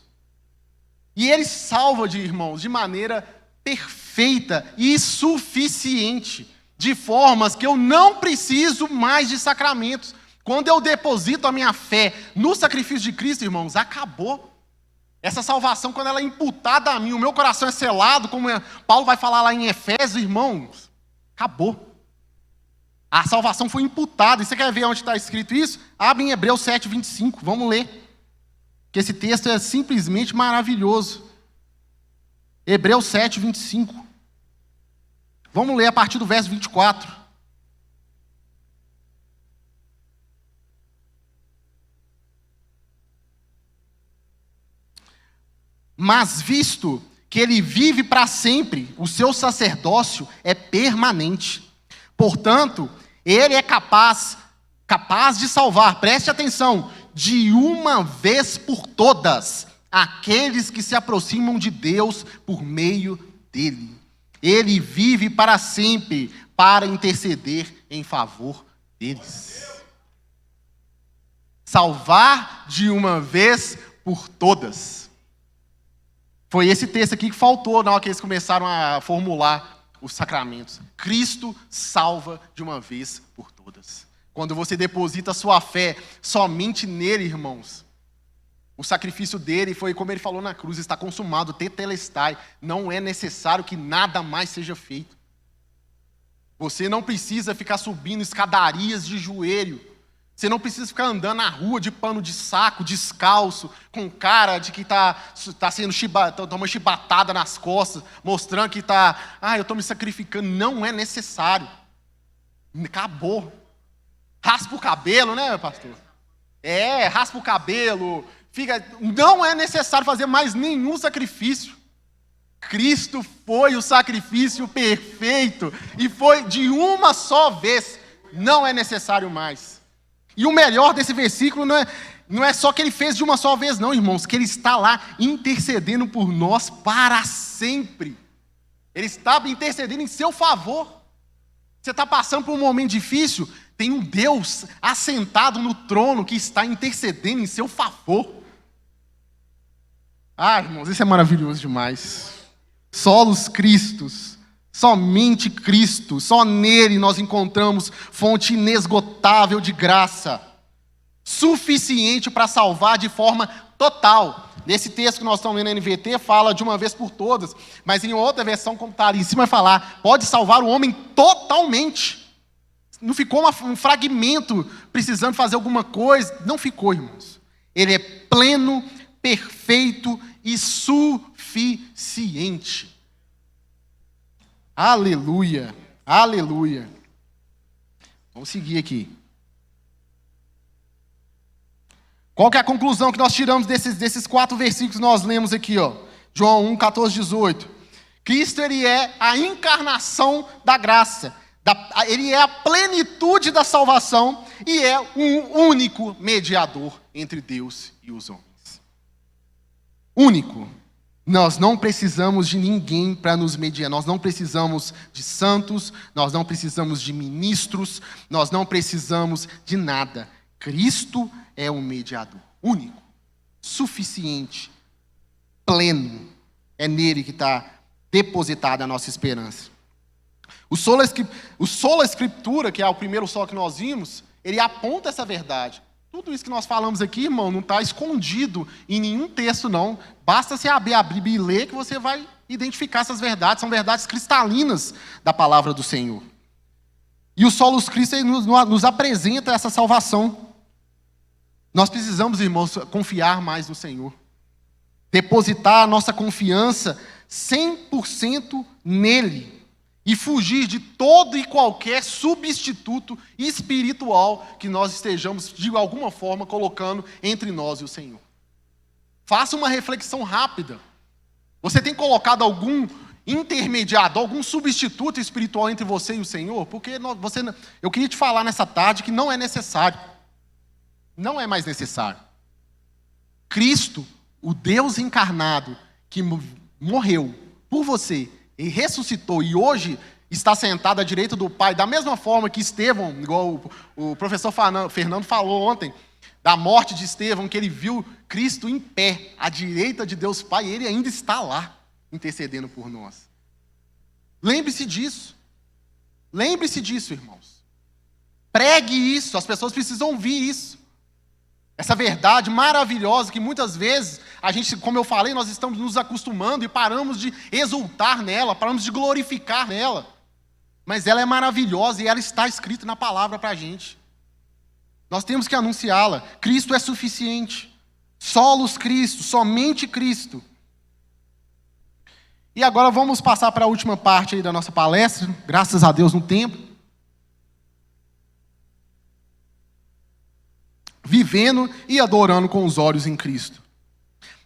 E ele salva, irmãos, de maneira perfeita e suficiente, de formas que eu não preciso mais de sacramentos. Quando eu deposito a minha fé no sacrifício de Cristo, irmãos, acabou. Essa salvação, quando ela é imputada a mim, o meu coração é selado, como Paulo vai falar lá em Efésios, irmãos, acabou. A salvação foi imputada. E você quer ver onde está escrito isso? Abre em Hebreus 7, 25. Vamos ler. Que esse texto é simplesmente maravilhoso. Hebreus 7, 25. Vamos ler a partir do verso 24. Mas visto que ele vive para sempre, o seu sacerdócio é permanente. Portanto, ele é capaz de salvar, preste atenção, de uma vez por todas, aqueles que se aproximam de Deus por meio dele. Ele vive para sempre para interceder em favor deles. Salvar de uma vez por todas. Foi esse texto aqui que faltou na hora que eles começaram a formular os sacramentos. Cristo salva de uma vez por todas. Quando você deposita a sua fé somente nele, irmãos, o sacrifício dele foi, como ele falou na cruz, está consumado, tetelestai. Não é necessário que nada mais seja feito. Você não precisa ficar subindo escadarias de joelho. Você não precisa ficar andando na rua de pano de saco, descalço, com cara de que está sendo tomando chibatada nas costas, mostrando que eu estou me sacrificando. Não é necessário. Acabou. Raspa o cabelo, né, pastor? Raspa o cabelo. Não é necessário fazer mais nenhum sacrifício. Cristo foi o sacrifício perfeito e foi de uma só vez. Não é necessário mais. E o melhor desse versículo não é só que ele fez de uma só vez, não, irmãos, que ele está lá intercedendo por nós para sempre. Ele está intercedendo em seu favor. Você está passando por um momento difícil, tem um Deus assentado no trono que está intercedendo em seu favor. Ah, irmãos, isso é maravilhoso demais. Solos Cristos, somente Cristo, só nele nós encontramos fonte inesgotável de graça, suficiente para salvar de forma total. Nesse texto que nós estamos lendo na NVT, fala de uma vez por todas, mas em outra versão, como está ali em cima, vai falar, pode salvar o homem totalmente. Não ficou um fragmento precisando fazer alguma coisa. Não ficou, irmãos. Ele é pleno, perfeito e suficiente. Aleluia, aleluia. Vamos seguir aqui. Qual que é a conclusão que nós tiramos desses 4 versículos que nós lemos aqui, ó? João 1, 14, 18. Cristo, ele é a encarnação da graça. Ele é a plenitude da salvação e é um único mediador entre Deus e os homens. Único. Nós não precisamos de ninguém para nos mediar. Nós não precisamos de santos, nós não precisamos de ministros, nós não precisamos de nada. Cristo é um mediador único, suficiente, pleno. É nele que está depositada a nossa esperança. O sola escritura, que é o primeiro sol que nós vimos, ele aponta essa verdade. Tudo isso que nós falamos aqui, irmão, não está escondido em nenhum texto, não. Basta você abrir a Bíblia e ler que você vai identificar essas verdades. São verdades cristalinas da palavra do Senhor. E o Solos Cristo nos apresenta essa salvação. Nós precisamos, irmãos, confiar mais no Senhor. Depositar a nossa confiança 100% nele. E fugir de todo e qualquer substituto espiritual que nós estejamos, de alguma forma, colocando entre nós e o Senhor. Faça uma reflexão rápida. Você tem colocado algum intermediador, algum substituto espiritual entre você e o Senhor? Porque eu queria te falar nessa tarde que não é necessário. Não é mais necessário. Cristo, o Deus encarnado, que morreu por você e ressuscitou e hoje está sentado à direita do Pai, da mesma forma que Estevão, igual o professor Fernando falou ontem, da morte de Estevão, que ele viu Cristo em pé, à direita de Deus Pai, e ele ainda está lá, intercedendo por nós. Lembre-se disso. Lembre-se disso, irmãos. Pregue isso, as pessoas precisam ouvir isso. Essa verdade maravilhosa que muitas vezes a gente, como eu falei, nós estamos nos acostumando e paramos de exultar nela, paramos de glorificar nela. Mas ela é maravilhosa e ela está escrita na palavra para a gente. Nós temos que anunciá-la. Cristo é suficiente. Solos Cristo, somente Cristo. E agora vamos passar para a última parte aí da nossa palestra, graças a Deus no tempo. Vivendo e adorando com os olhos em Cristo.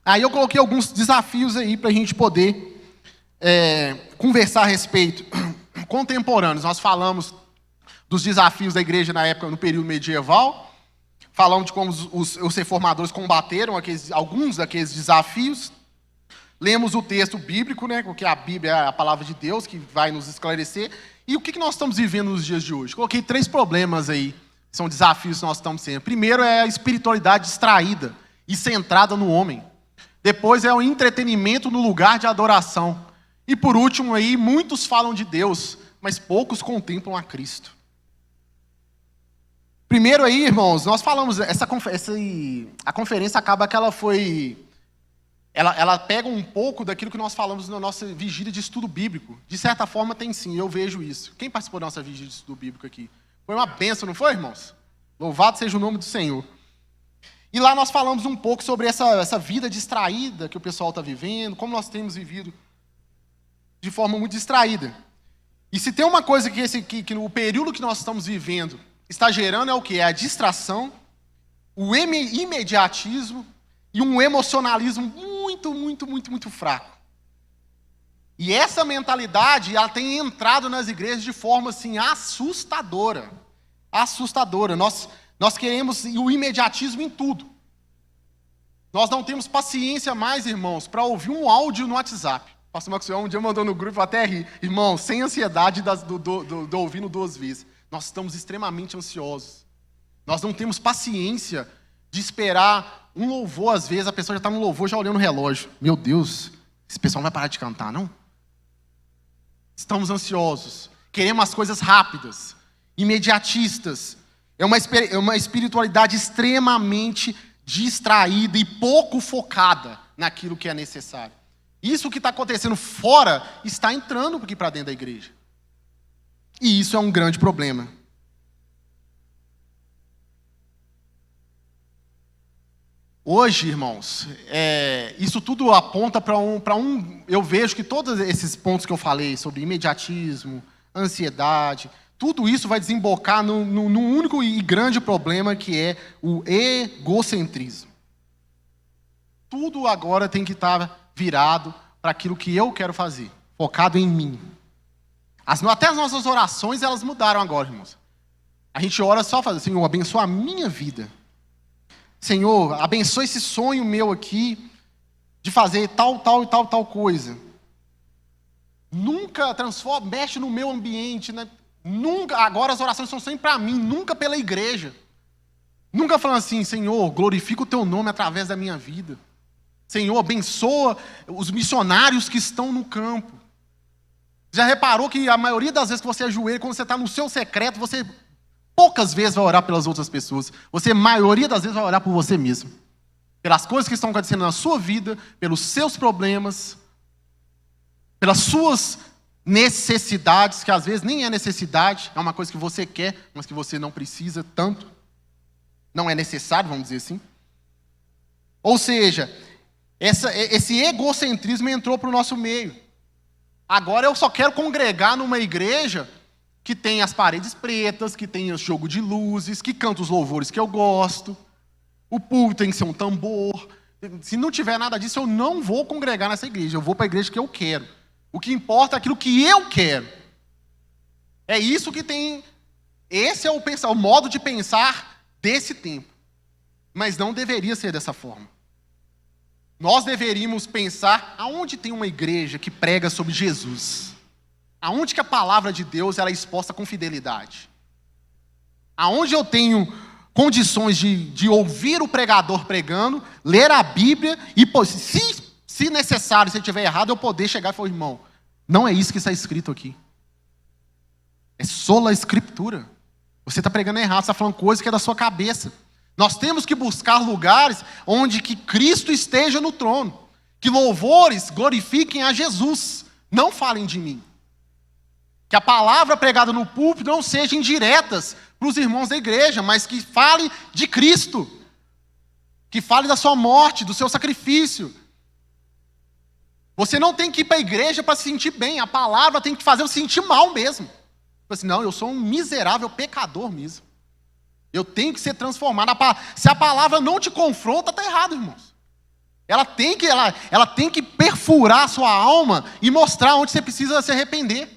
Aí eu coloquei alguns desafios aí para a gente poder conversar a respeito. Contemporâneos, nós falamos dos desafios da igreja na época, no período medieval. Falamos de como os reformadores combateram alguns daqueles desafios. Lemos o texto bíblico, né, porque a Bíblia é a palavra de Deus que vai nos esclarecer. E o que nós estamos vivendo nos dias de hoje? Coloquei 3 problemas aí. São desafios que nós estamos tendo. Primeiro é a espiritualidade distraída e centrada no homem. Depois é o entretenimento no lugar de adoração. E por último aí, muitos falam de Deus, mas poucos contemplam a Cristo. Primeiro aí, irmãos, nós falamos, a conferência acaba que ela foi... Ela pega um pouco daquilo que nós falamos na nossa vigília de estudo bíblico. De certa forma tem sim, eu vejo isso. Quem participou da nossa vigília de estudo bíblico aqui? Foi uma bênção, não foi, irmãos? Louvado seja o nome do Senhor. E lá nós falamos um pouco sobre essa vida distraída que o pessoal está vivendo, como nós temos vivido de forma muito distraída. E se tem uma coisa que no período que nós estamos vivendo está gerando é o quê? É a distração, o imediatismo e um emocionalismo muito, muito, muito, muito fraco. E essa mentalidade, ela tem entrado nas igrejas de forma assim assustadora. Assustadora. Nós queremos o imediatismo em tudo. Nós não temos paciência mais, irmãos, para ouvir um áudio no WhatsApp. O pastor Maxwell um dia mandou no grupo, eu até ri. Irmão, sem ansiedade do ouvindo 2 vezes. Nós estamos extremamente ansiosos. Nós não temos paciência de esperar um louvor, às vezes, a pessoa já está no louvor, já olhando o relógio. Meu Deus, esse pessoal não vai parar de cantar, não? Estamos ansiosos. Queremos as coisas rápidas, imediatistas. É uma espiritualidade extremamente distraída e pouco focada naquilo que é necessário. Isso que está acontecendo fora está entrando aqui para dentro da igreja. E isso é um grande problema. Hoje, irmãos, isso tudo aponta para um... Eu vejo que todos esses pontos que eu falei sobre imediatismo, ansiedade, tudo isso vai desembocar num único e grande problema que é o egocentrismo. Tudo agora tem que estar virado para aquilo que eu quero fazer, focado em mim. Até as nossas orações, elas mudaram agora, irmãos. A gente ora só fazendo, Senhor, abençoa a minha vida. Senhor, abençoa esse sonho meu aqui de fazer tal coisa. Nunca mexe no meu ambiente, né? Nunca, agora as orações são sempre para mim, nunca pela igreja. Nunca falando assim, Senhor, glorifica o teu nome através da minha vida. Senhor, abençoa os missionários que estão no campo. Já reparou que a maioria das vezes que você ajoelha, quando você está no seu secreto, você poucas vezes vai orar pelas outras pessoas. Você, a maioria das vezes, vai orar por você mesmo. Pelas coisas que estão acontecendo na sua vida, pelos seus problemas, pelas suas necessidades, que às vezes nem é necessidade, é uma coisa que você quer, mas que você não precisa tanto. Não é necessário, vamos dizer assim. Ou seja, esse egocentrismo entrou para o nosso meio. Agora eu só quero congregar numa igreja que tem as paredes pretas, que tem o jogo de luzes, que canta os louvores que eu gosto. O púlpito tem que ser um tambor. Se não tiver nada disso, eu não vou congregar nessa igreja. Eu vou para a igreja que eu quero. O que importa é aquilo que eu quero. É isso que tem... Esse é o modo de pensar desse tempo. Mas não deveria ser dessa forma. Nós deveríamos pensar aonde tem uma igreja que prega sobre Jesus. Aonde que a palavra de Deus ela é exposta com fidelidade. Aonde eu tenho condições de ouvir o pregador pregando, ler a Bíblia e, se necessário, se eu estiver errado, eu poder chegar e falar, irmão, não é isso que está escrito aqui. É sola escritura. Você está pregando errado, você está falando coisa que é da sua cabeça. Nós temos que buscar lugares onde que Cristo esteja no trono. Que louvores glorifiquem a Jesus. Não falem de mim. Que a palavra pregada no púlpito não seja indiretas para os irmãos da igreja, mas que fale de Cristo. Que fale da sua morte, do seu sacrifício. Você não tem que ir para a igreja para se sentir bem. A palavra tem que fazer eu sentir mal mesmo. Assim, não, eu sou um miserável pecador mesmo. Eu tenho que ser transformado. Se a palavra não te confronta, está errado, irmãos. Ela tem que perfurar a sua alma e mostrar onde você precisa se arrepender.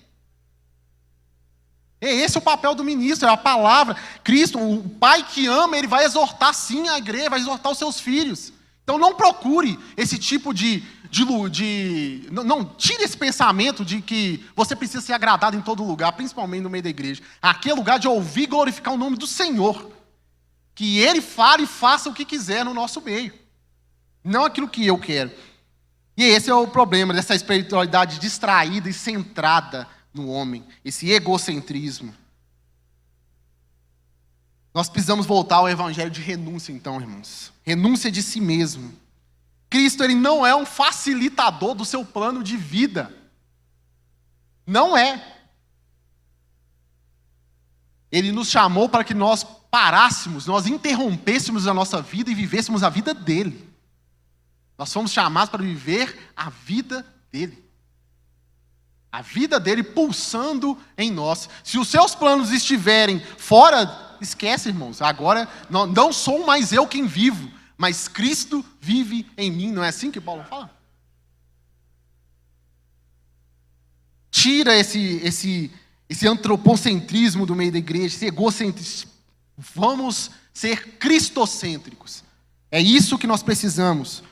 Esse é o papel do ministro, é a palavra. Cristo, o pai que ama, ele vai exortar sim a igreja, vai exortar os seus filhos. Então não procure esse tipo não tire esse pensamento de que você precisa ser agradado em todo lugar, principalmente no meio da igreja. Aqui é lugar de ouvir e glorificar o nome do Senhor. Que Ele fale e faça o que quiser no nosso meio. Não aquilo que eu quero. E esse é o problema dessa espiritualidade distraída e centrada no homem. Esse egocentrismo. Nós precisamos voltar ao evangelho de renúncia, então, irmãos. Renúncia de si mesmo. Cristo, ele não é um facilitador do seu plano de vida. Não é. Ele nos chamou para que nós parássemos, nós interrompêssemos a nossa vida e vivêssemos a vida dele. Nós fomos chamados para viver a vida dele. A vida dele pulsando em nós. Se os seus planos estiverem fora, esquece, irmãos. Agora não sou mais eu quem vivo, mas Cristo vive em mim. Não é assim que Paulo fala? Tira esse antropocentrismo do meio da igreja, esse egocentrismo. Vamos ser cristocêntricos. É isso que nós precisamos.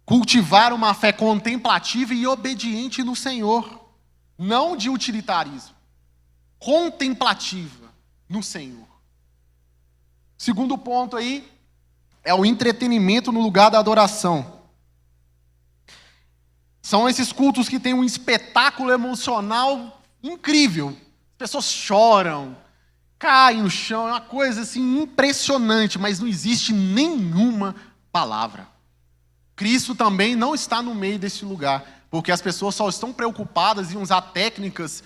Cultivar uma fé contemplativa e obediente no Senhor. Não de utilitarismo. Contemplativa no Senhor. Segundo ponto aí é o entretenimento no lugar da adoração. São esses cultos que têm um espetáculo emocional incrível. As pessoas choram, caem no chão, é uma coisa assim impressionante, mas não existe nenhuma palavra. Cristo também não está no meio desse lugar, porque as pessoas só estão preocupadas em usar técnicas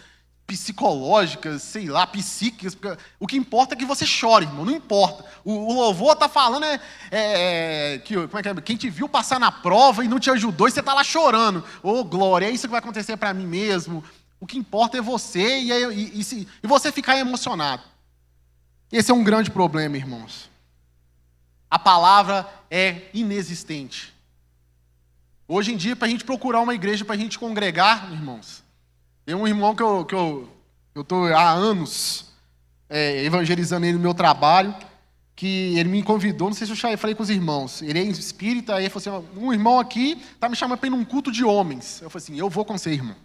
psicológicas, sei lá, psíquicas. O que importa é que você chore, irmão, não importa. O louvor está falando como é que é? Quem te viu passar na prova e não te ajudou e você está lá chorando. Ô, glória, é isso que vai acontecer para mim mesmo. O que importa é você e você ficar emocionado. Esse é um grande problema, irmãos. A palavra é inexistente. Hoje em dia, para a gente procurar uma igreja, para a gente congregar, irmãos, tem um irmão que eu estou há anos evangelizando ele no meu trabalho, que ele me convidou, não sei se eu falei com os irmãs, ele é espírita, aí ele falou assim, um irmão aqui está me chamando para ir num culto de homens. Eu falei assim, eu vou com você, irmão.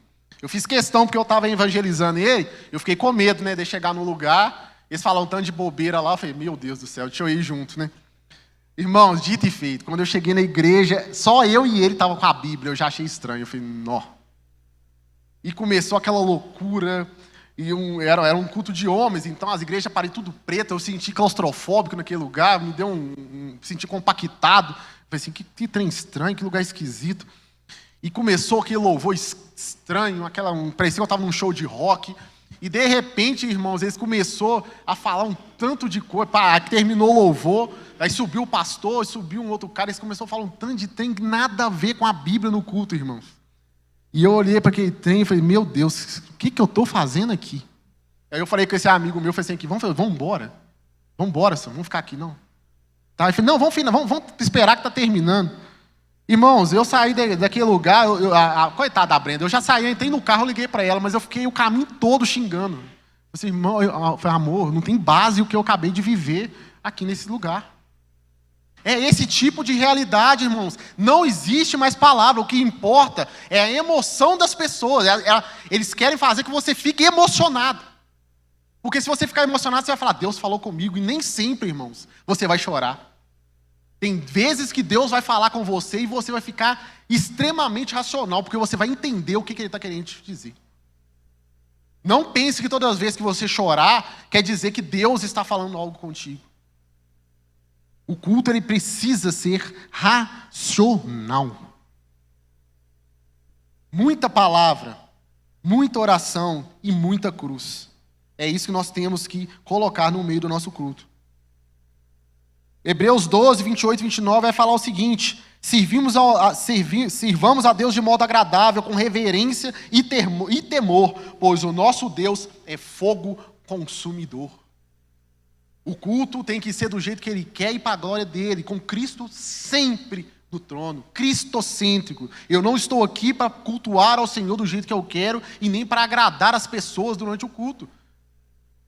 Eu fiz questão, porque eu estava evangelizando ele, eu fiquei com medo, né, de chegar no lugar, eles falaram um tanto de bobeira lá, eu falei, meu Deus do céu, deixa eu ir junto, né. Irmãos, dito e feito, quando eu cheguei na igreja, só eu e ele estavam com a Bíblia, eu já achei estranho, eu falei, nó. E começou aquela loucura, e era um culto de homens, então as igrejas pareciam tudo preto, eu senti claustrofóbico naquele lugar, me deu senti compactado, falei assim, que trem estranho, que lugar esquisito. E começou aquele louvor estranho, parecia que eu estava num show de rock, e de repente, irmãos, eles começou a falar um tanto de coisa, terminou o louvor, aí subiu o pastor, subiu um outro cara, eles começaram a falar um tanto de trem que nada a ver com a Bíblia no culto, irmãos. E eu olhei para aquele trem e falei, meu Deus, o que eu estou fazendo aqui? Aí eu falei com esse amigo meu, falei assim, vamos embora. Vamos embora, senhor, vamos ficar aqui, não. Tá? Ele falou, não, vamos esperar que está terminando. Irmãos, eu saí daquele lugar, coitada da Brenda, eu já saí, entrei no carro, liguei para ela, mas eu fiquei o caminho todo xingando. Eu falei, irmão, amor, não tem base o que eu acabei de viver aqui nesse lugar. É esse tipo de realidade, irmãos. Não existe mais palavra. O que importa é a emoção das pessoas. Eles querem fazer que você fique emocionado. Porque se você ficar emocionado, você vai falar, Deus falou comigo. E nem sempre, irmãos, você vai chorar. Tem vezes que Deus vai falar com você e você vai ficar extremamente racional, porque você vai entender o que Ele está querendo te dizer. Não pense que todas as vezes que você chorar, quer dizer que Deus está falando algo contigo. O culto, ele precisa ser racional. Muita palavra, muita oração e muita cruz. É isso que nós temos que colocar no meio do nosso culto. Hebreus 12, 28 e 29 vai falar o seguinte: sirvamos a Deus de modo agradável, com reverência e temor, pois o nosso Deus é fogo consumidor. O culto tem que ser do jeito que Ele quer e para a glória dEle, com Cristo sempre no trono, cristocêntrico. Eu não estou aqui para cultuar ao Senhor do jeito que eu quero e nem para agradar as pessoas durante o culto.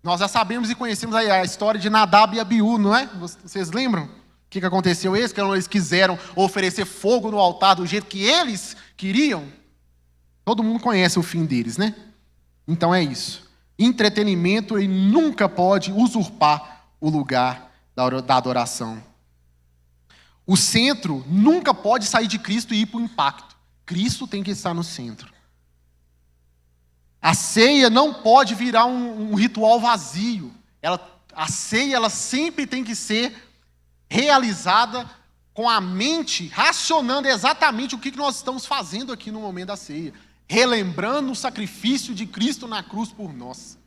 Nós já sabemos e conhecemos a história de Nadab e Abiú, não é? Vocês lembram? O que aconteceu? Eles quiseram oferecer fogo no altar do jeito que eles queriam. Todo mundo conhece o fim deles, né? Então é isso. Entretenimento, ele nunca pode usurpar o lugar da adoração. O centro nunca pode sair de Cristo e ir para o impacto. Cristo tem que estar no centro. A ceia não pode virar um ritual vazio. A ceia ela sempre tem que ser realizada com a mente racionando exatamente o que nós estamos fazendo aqui no momento da ceia. Relembrando o sacrifício de Cristo na cruz por nós.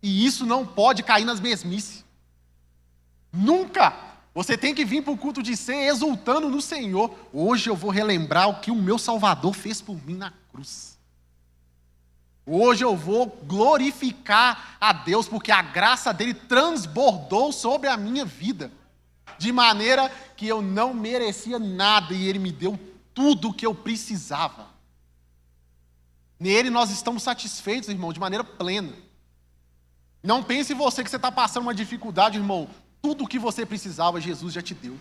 E isso não pode cair nas mesmices. Nunca! Você tem que vir para o culto de ceia exultando no Senhor. Hoje eu vou relembrar o que o meu Salvador fez por mim na cruz. Hoje eu vou glorificar a Deus, porque a graça dele transbordou sobre a minha vida. De maneira que eu não merecia nada e ele me deu tudo o que eu precisava. Nele nós estamos satisfeitos, irmão, de maneira plena. Não pense em você que você está passando uma dificuldade, irmão. Tudo o que você precisava, Jesus já te deu.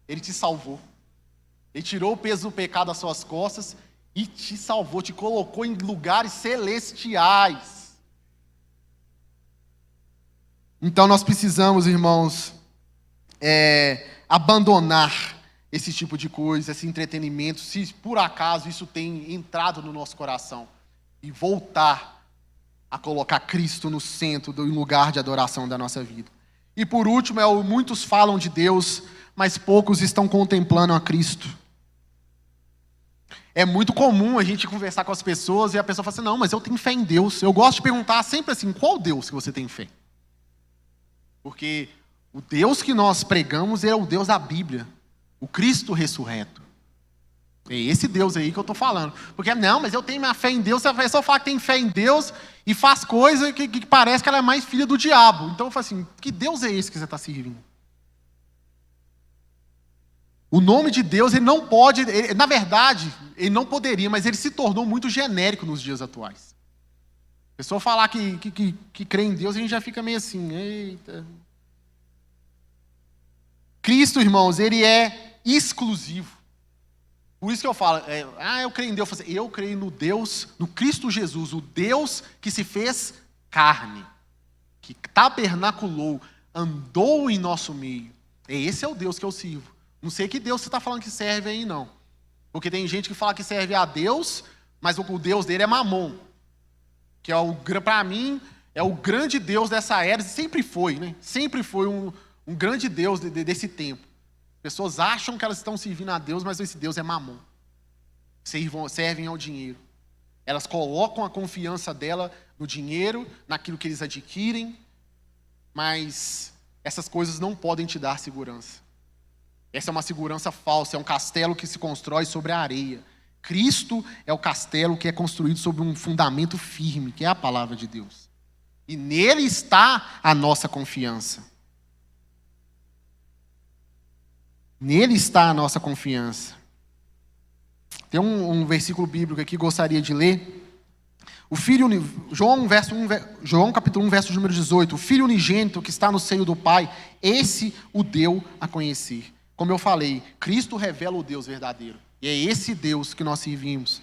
Ele te salvou. Ele tirou o peso do pecado das suas costas e te salvou, te colocou em lugares celestiais. Então nós precisamos, irmãos, abandonar esse tipo de coisa, esse entretenimento, se por acaso isso tem entrado no nosso coração, e voltar a colocar Cristo no centro do lugar de adoração da nossa vida. E por último, muitos falam de Deus, mas poucos estão contemplando a Cristo. É muito comum a gente conversar com as pessoas e a pessoa fala assim, não, mas eu tenho fé em Deus. Eu gosto de perguntar sempre assim, qual Deus que você tem fé? Porque o Deus que nós pregamos é o Deus da Bíblia, o Cristo ressurreto. É esse Deus aí que eu estou falando. Porque, não, mas eu tenho minha fé em Deus, a pessoa fala que tem fé em Deus e faz coisa que parece que ela é mais filha do diabo. Então eu falo assim, que Deus é esse que você está servindo? O nome de Deus, ele não pode, na verdade, ele não poderia, mas ele se tornou muito genérico nos dias atuais. A pessoa falar que crê em Deus, a gente já fica meio assim, eita. Cristo, irmãos, ele é exclusivo. Por isso que eu falo, eu creio em Deus. Eu creio no Deus, no Cristo Jesus, o Deus que se fez carne, que tabernaculou, andou em nosso meio. Esse é o Deus que eu sirvo. Não sei que Deus você está falando que serve aí, não. Porque tem gente que fala que serve a Deus, mas o Deus dele é Mamon, que para mim, é o grande Deus dessa era, sempre foi, né? Sempre foi um grande Deus desse tempo. Pessoas acham que elas estão servindo a Deus, mas esse Deus é Mamon. Servem ao dinheiro. Elas colocam a confiança dela no dinheiro, naquilo que eles adquirem, mas essas coisas não podem te dar segurança. Essa é uma segurança falsa, é um castelo que se constrói sobre a areia. Cristo é o castelo que é construído sobre um fundamento firme, que é a palavra de Deus. E nele está a nossa confiança. Nele está a nossa confiança. Tem um versículo bíblico aqui que gostaria de ler. João capítulo 1, verso número 18. O Filho unigênito que está no seio do Pai, esse o deu a conhecer. Como eu falei, Cristo revela o Deus verdadeiro. E é esse Deus que nós servimos.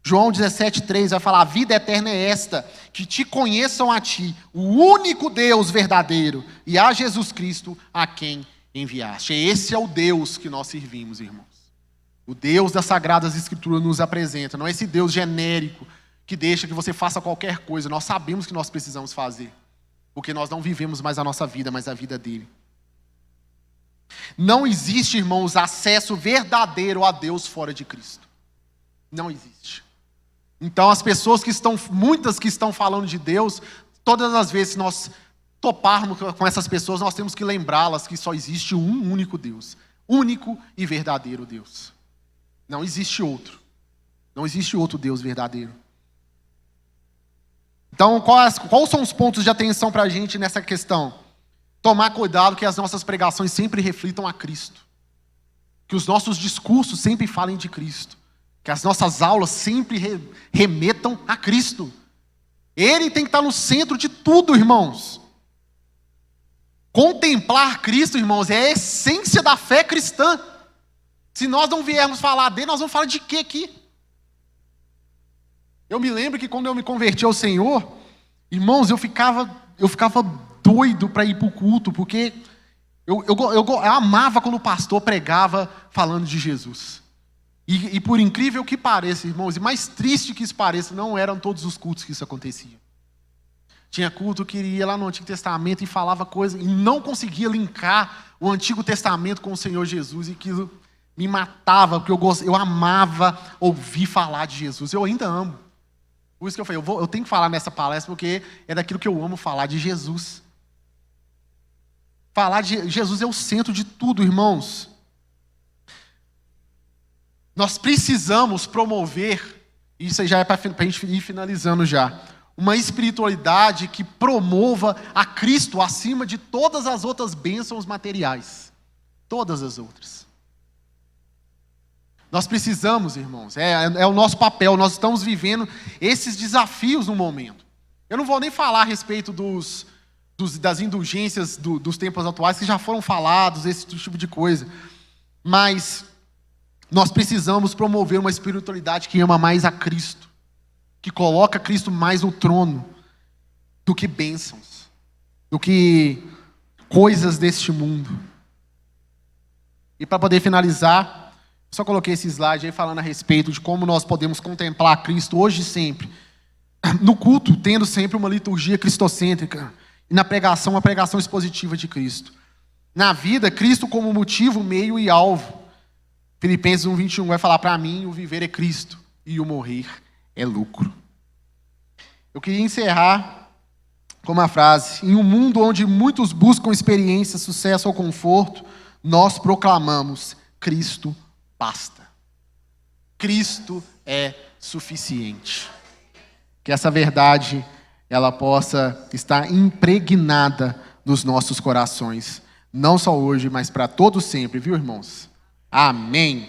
João 17,3 vai falar, a vida eterna é esta, que te conheçam a ti, o único Deus verdadeiro, e a Jesus Cristo a quem enviaste. Esse é o Deus que nós servimos, irmãos. O Deus das Sagradas Escrituras nos apresenta, não é esse Deus genérico que deixa que você faça qualquer coisa. Nós sabemos que nós precisamos fazer, porque nós não vivemos mais a nossa vida, mas a vida dele. Não existe, irmãos, acesso verdadeiro a Deus fora de Cristo. Não existe. Então muitas que estão falando de Deus, todas as vezes que nós toparmos com essas pessoas, nós temos que lembrá-las que só existe um único Deus, único e verdadeiro Deus. Não existe outro. Não existe outro Deus verdadeiro. Então, quais são os pontos de atenção para a gente nessa questão? Tomar cuidado que as nossas pregações sempre reflitam a Cristo. Que os nossos discursos sempre falem de Cristo. Que as nossas aulas sempre remetam a Cristo. Ele tem que estar no centro de tudo, irmãos. Contemplar Cristo, irmãos, é a essência da fé cristã. Se nós não viermos falar dele, nós vamos falar de quê aqui? Eu me lembro que quando eu me converti ao Senhor, irmãos, eu ficava doido para ir para o culto, porque eu amava quando o pastor pregava falando de Jesus. E por incrível que pareça, irmãos, e mais triste que isso pareça, não eram todos os cultos que isso acontecia. Tinha culto que ia lá no Antigo Testamento e falava coisas, e não conseguia linkar o Antigo Testamento com o Senhor Jesus, e aquilo me matava, porque eu amava ouvir falar de Jesus. Eu ainda amo. Por isso que eu falei, eu tenho que falar nessa palestra, porque é daquilo que eu amo, falar de Jesus. Falar de Jesus é o centro de tudo, irmãos. Nós precisamos promover, isso aí já é para a gente ir finalizando já, uma espiritualidade que promova a Cristo acima de todas as outras bênçãos materiais. Todas as outras. Nós precisamos, irmãos, é o nosso papel, nós estamos vivendo esses desafios no momento. Eu não vou nem falar a respeito das indulgências dos tempos atuais, que já foram falados, esse tipo de coisa. Mas nós precisamos promover uma espiritualidade que ama mais a Cristo, que coloca Cristo mais no trono do que bênçãos, do que coisas deste mundo. E para poder finalizar, só coloquei esse slide aí falando a respeito de como nós podemos contemplar Cristo hoje e sempre. No culto, tendo sempre uma liturgia cristocêntrica, e na pregação, uma pregação expositiva de Cristo. Na vida, Cristo como motivo, meio e alvo. Filipenses 1:21 vai falar: para mim o viver é Cristo e o morrer é lucro. Eu queria encerrar com uma frase: em um mundo onde muitos buscam experiência, sucesso ou conforto, nós proclamamos: Cristo basta. Cristo é suficiente. Que essa verdade ela possa estar impregnada nos nossos corações, não só hoje, mas para todo sempre, viu, irmãos? Amém.